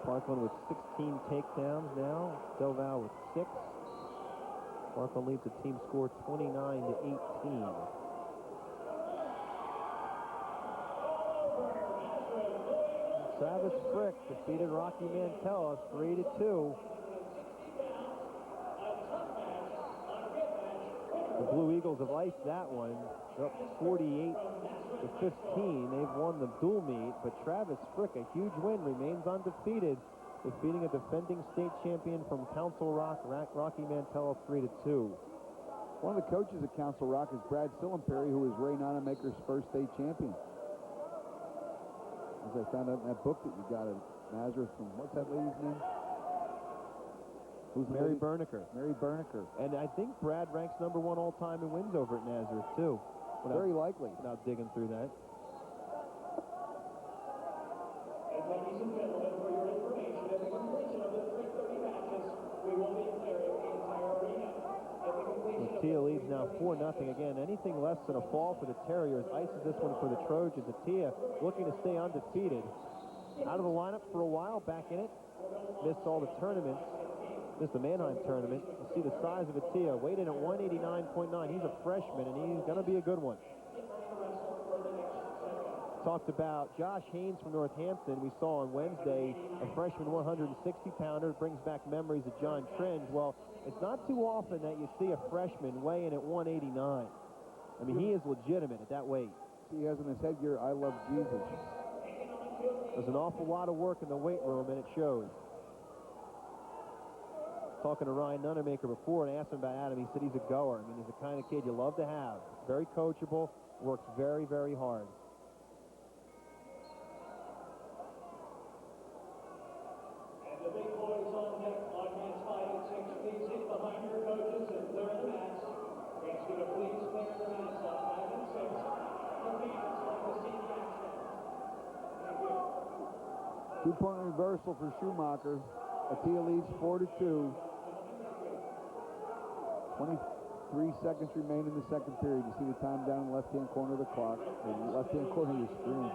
Speaker 1: Parkland with 16 takedowns now. Del Valle with 6. Parkland leads the team score 29-18. Travis Frick defeated Rocky Mantella 3-2. The Blue Eagles have iced that one. They're up 48-15. They've won the dual meet, but Travis Frick, a huge win, remains undefeated, defeating a defending state champion from Council Rock, Rocky Mantella 3-2.
Speaker 2: One of the coaches at Council Rock is Brad Sillenperry, who was Ray Nonamaker's first state champion. As I found out in that book that you got at Nazareth from, what's that lady's name? Who's
Speaker 1: Mary Berniker.
Speaker 2: Mary Berniker.
Speaker 1: And I think Brad ranks number 1 all-time in wins over at Nazareth, too.
Speaker 2: Very likely.
Speaker 1: Without digging through that.
Speaker 3: And ladies and gentlemen, for your information, at the completion of the 3:30 matches, we will be clearing the entire arena.
Speaker 1: Attia leads now 4-0 again. Anything less than a fall for the Terriers ices this one for the Trojans. Attia looking to stay undefeated. Out of the lineup for a while, back in it. Missed all the tournaments. Missed the Mannheim tournament. You see the size of Attia. Weighed in at 189.9. He's a freshman, and he's going to be a good one. talked about Josh Haynes from Northampton. We saw on Wednesday a freshman 160-pounder. Brings back memories of John Tringe. Well, it's not too often that you see a freshman weigh in at 189. I mean, he is legitimate at that weight.
Speaker 2: He has in his headgear, "I love Jesus."
Speaker 1: There's an awful lot of work in the weight room, and it shows. Talking to Ryan Nunnermaker before, and I asked him about Adam. He said he's a goer. I mean, he's the kind of kid you love to have. Very coachable, works very, very hard.
Speaker 3: And the big boys on deck, on man's 5 and 6 feet, sit behind your coaches and clear the mats. Ask you to please clear the mats on 5 and 6. The fans like to see the action. Thank you.
Speaker 2: Two-point reversal for Schumacher. Atia leads 4-2. 23 seconds remain in the second period. You see the time down in the left-hand corner of the clock, or the left-hand corner of your screen.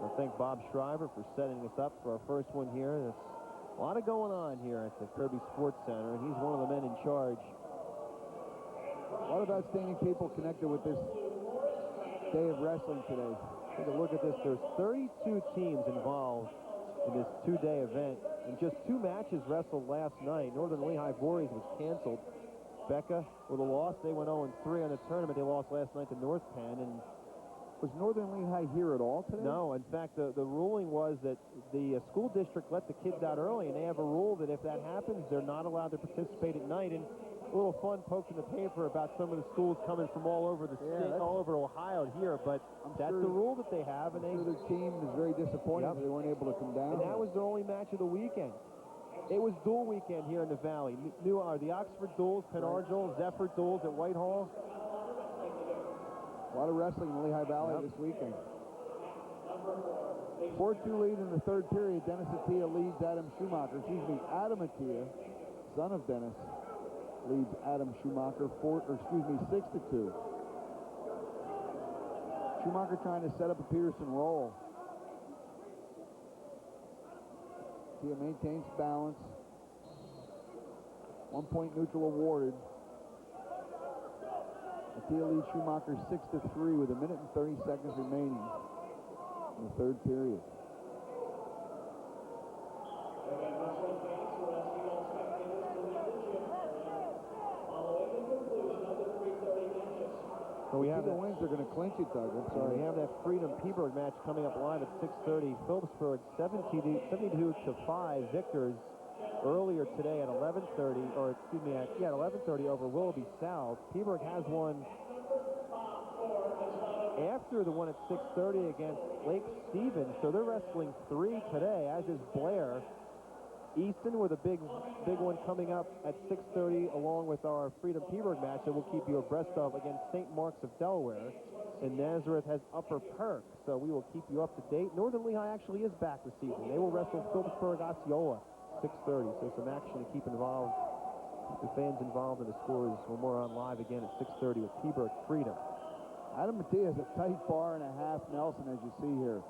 Speaker 1: I thank Bob Shriver for setting us up for our first one here. There's a lot of going on here at the Kirby Sports Center, and he's one of the men in charge.
Speaker 2: A lot of outstanding people connected with this day of wrestling today.
Speaker 1: Take a look at this. There's 32 teams involved in this two-day event, and just 2 matches wrestled last night. Northern Lehigh Voorhees was canceled. Becca with a loss. They went 0-3 on the tournament. They lost last night to North Penn. And
Speaker 2: was Northern Lehigh here at all today?
Speaker 1: No. In fact, the ruling was that the school district let the kids out early, and they have a rule that if that happens, they're not allowed to participate at night. And a little fun poked in the paper about some of the schools coming from all over the state, all over Ohio here, but that's the rule that they have. And
Speaker 2: their team is very disappointed that they weren't able to come down.
Speaker 1: And that was their only match of the weekend. It was dual weekend here in the Valley. The Oxford duels, Penargil, Zephyr duels at Whitehall.
Speaker 2: A lot of wrestling in the Lehigh Valley this weekend. 4-2 lead in the third period. Dennis Atia leads Adam Schumacher. Adam Atia, son of Dennis, leads Adam Schumacher 6-2. Schumacher trying to set up a Peterson roll. Atia maintains balance. 1 point neutral awarded. Atia leads Schumacher 6-3 with 1 minute and 30 seconds remaining in the third period.
Speaker 1: So we have
Speaker 2: the wins are going to clinch it, Doug. I'm sorry.
Speaker 1: We have that Freedom Peaburg match coming up live at 6:30. Phillipsburg 72-5 victors earlier today at 11:30, or excuse me, at 11:30 over Willoughby South. Peaburg has won after the one at 6:30 against Lake Stevens, so they're wrestling 3 today, as is Blair. Easton with a big one coming up at 6:30, along with our Freedom Peaburg match that we'll keep you abreast of against St. Mark's of Delaware. And Nazareth has Upper Perk, so we will keep you up to date. Northern Lehigh actually is back this evening. They will wrestle Phillipsburg Osceola 6:30, so some action to keep involved. Keep the fans involved in the scores when we're on live again at 6:30 with Peaburg Freedom.
Speaker 2: Adam Mattia has a tight bar and a half, Nelson, as you see here.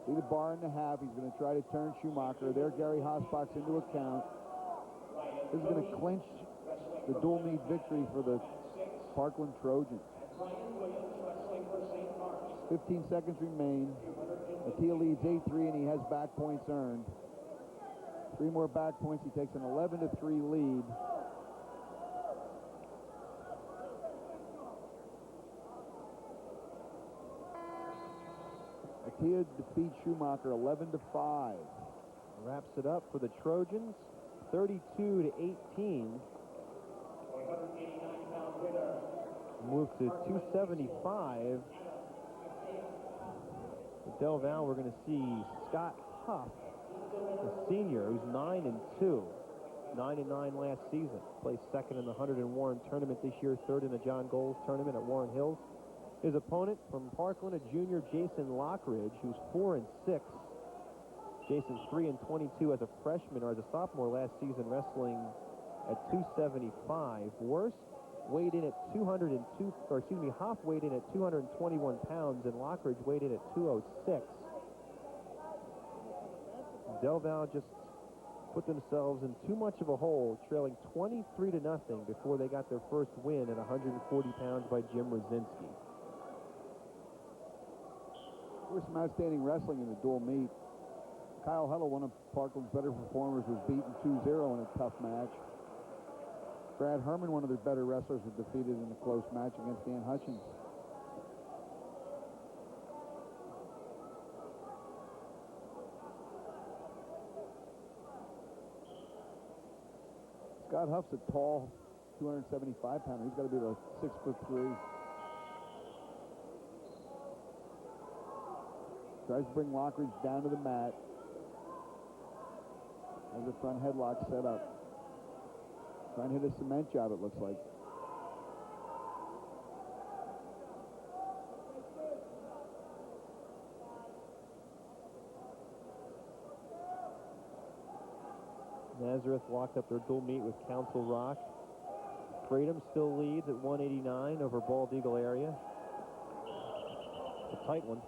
Speaker 2: See the bar and a half. He's going to try to turn Schumacher. There, Gary Hosbach's into account. This is going to clinch the dual meet victory for the Parkland Trojans. 15 seconds remain. Mattia leads 8-3, and he has back points earned. 3 more back points. He takes an 11-3 lead. Mattia defeats Schumacher 11-5.
Speaker 1: Wraps it up for the Trojans, 32-18. Move to 275. At Del Val, we're going to see Scott Huff, a senior, who's 9-2. 9-9 last season. Placed second in the 100 in Warren tournament this year, third in the John Goles tournament at Warren Hills. His opponent from Parkland, a junior, Jason Lockridge, who's 4-6. Jason's 3-22 as a freshman or as a sophomore last season, wrestling at 275. Worst weighed in at 202, or excuse me, Hoff weighed in at 221 pounds, and Lockridge weighed in at 206. Del Val just put themselves in too much of a hole, trailing 23-0 before they got their first win at 140 pounds by Jim Rosinski.
Speaker 2: There was some outstanding wrestling in the dual meet. Kyle Huddle, one of Parkland's better performers, was beaten 2-0 in a tough match. Brad Herman, one of their better wrestlers, was defeated in a close match against Dan Hutchins. Scott Huff's a tall 275-pounder. He's got to be about 6'3". Tries to bring Lockridge down to the mat. Has a front headlock set up. Trying to hit a cement job, it looks like.
Speaker 1: Nazareth locked up their dual meet with Council Rock. Freedom still leads at 189 over Bald Eagle area. It's a tight one.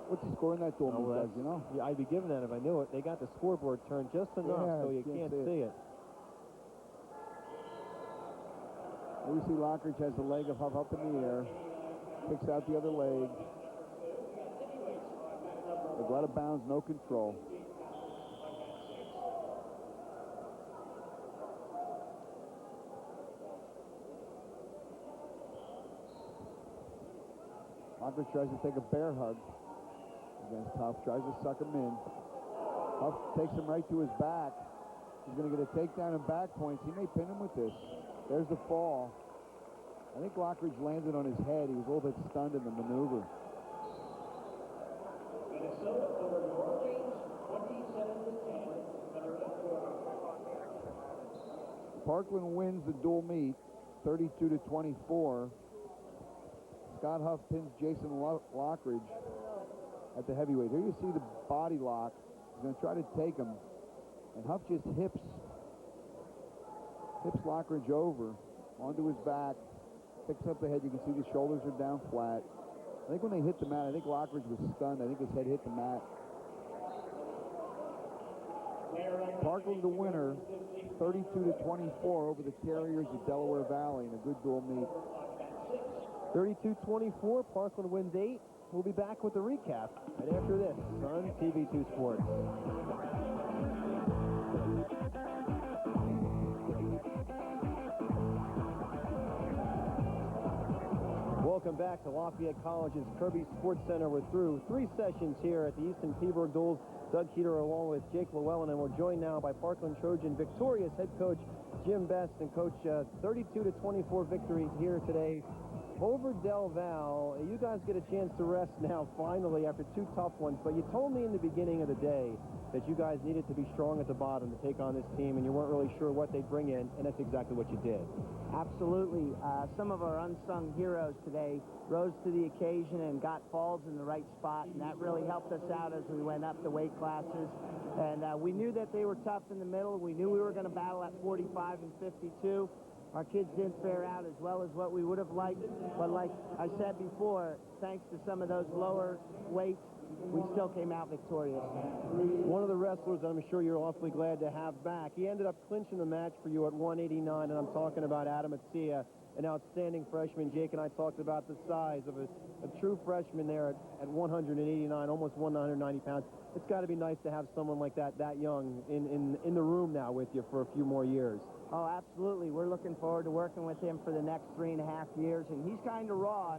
Speaker 2: What's the score in that dual meet, Doug, you know?
Speaker 1: Yeah, I'd be giving that if I knew it. They got the scoreboard turned just enough so you can't see it.
Speaker 2: Here we see Lockridge has the leg of Huff up in the air. Kicks out the other leg. They go out of bounds, no control. Lockridge tries to take a bear hug against Huff, tries to suck him in. Huff takes him right to his back. He's going to get a takedown and back points. He may pin him with this. There's the fall. I think Lockridge landed on his head. He was a little bit stunned in the maneuver.
Speaker 3: Minnesota over New Orleans, 27-10.
Speaker 2: Parkland wins the dual meet, 32-24. Scott Huff pins Jason Lockridge at the heavyweight. Here you see the body lock. He's going to try to take him. And Huff just hips Lockridge over onto his back, picks up the head. You can see the shoulders are down flat. I think when they hit the mat, I think Lockridge was stunned. I think his head hit the mat. Parkland the winner, 32-24 over the Carriers of Delaware Valley in a good dual meet.
Speaker 1: 32-24, Parkland wins 8. We'll be back with the recap right after this on TV2 Sports. Welcome back to Lafayette College's Kirby Sports Center. We're through 3 sessions here at the Easton Peaburg Duels. Doug Keeter along with Jake Llewellyn, and we're joined now by Parkland Trojan victorious head coach Jim Best, and coach, 32-24 victory here today over Del Val. You guys get a chance to rest now finally after 2 tough ones, but you told me in the beginning of the day that you guys needed to be strong at the bottom to take on this team, and you weren't really sure what they'd bring in, and that's exactly what you did.
Speaker 4: Absolutely. Some of our unsung heroes today rose to the occasion and got falls in the right spot, and that really helped us out as we went up the weight classes. And we knew that they were tough in the middle. We knew we were going to battle at 45 and 52. Our kids didn't fare out as well as what we would have liked, but like I said before, thanks to some of those lower weights, we still came out victorious.
Speaker 1: One of the wrestlers I'm sure you're awfully glad to have back. He ended up clinching the match for you at 189, and I'm talking about Adam Atsia, an outstanding freshman. Jake and I talked about the size of a true freshman there at 189, almost 190 pounds. It's got to be nice to have someone like that young in the room now with you for a few more years.
Speaker 4: Oh, absolutely. We're looking forward to working with him for the next 3.5 years, and he's kind of raw.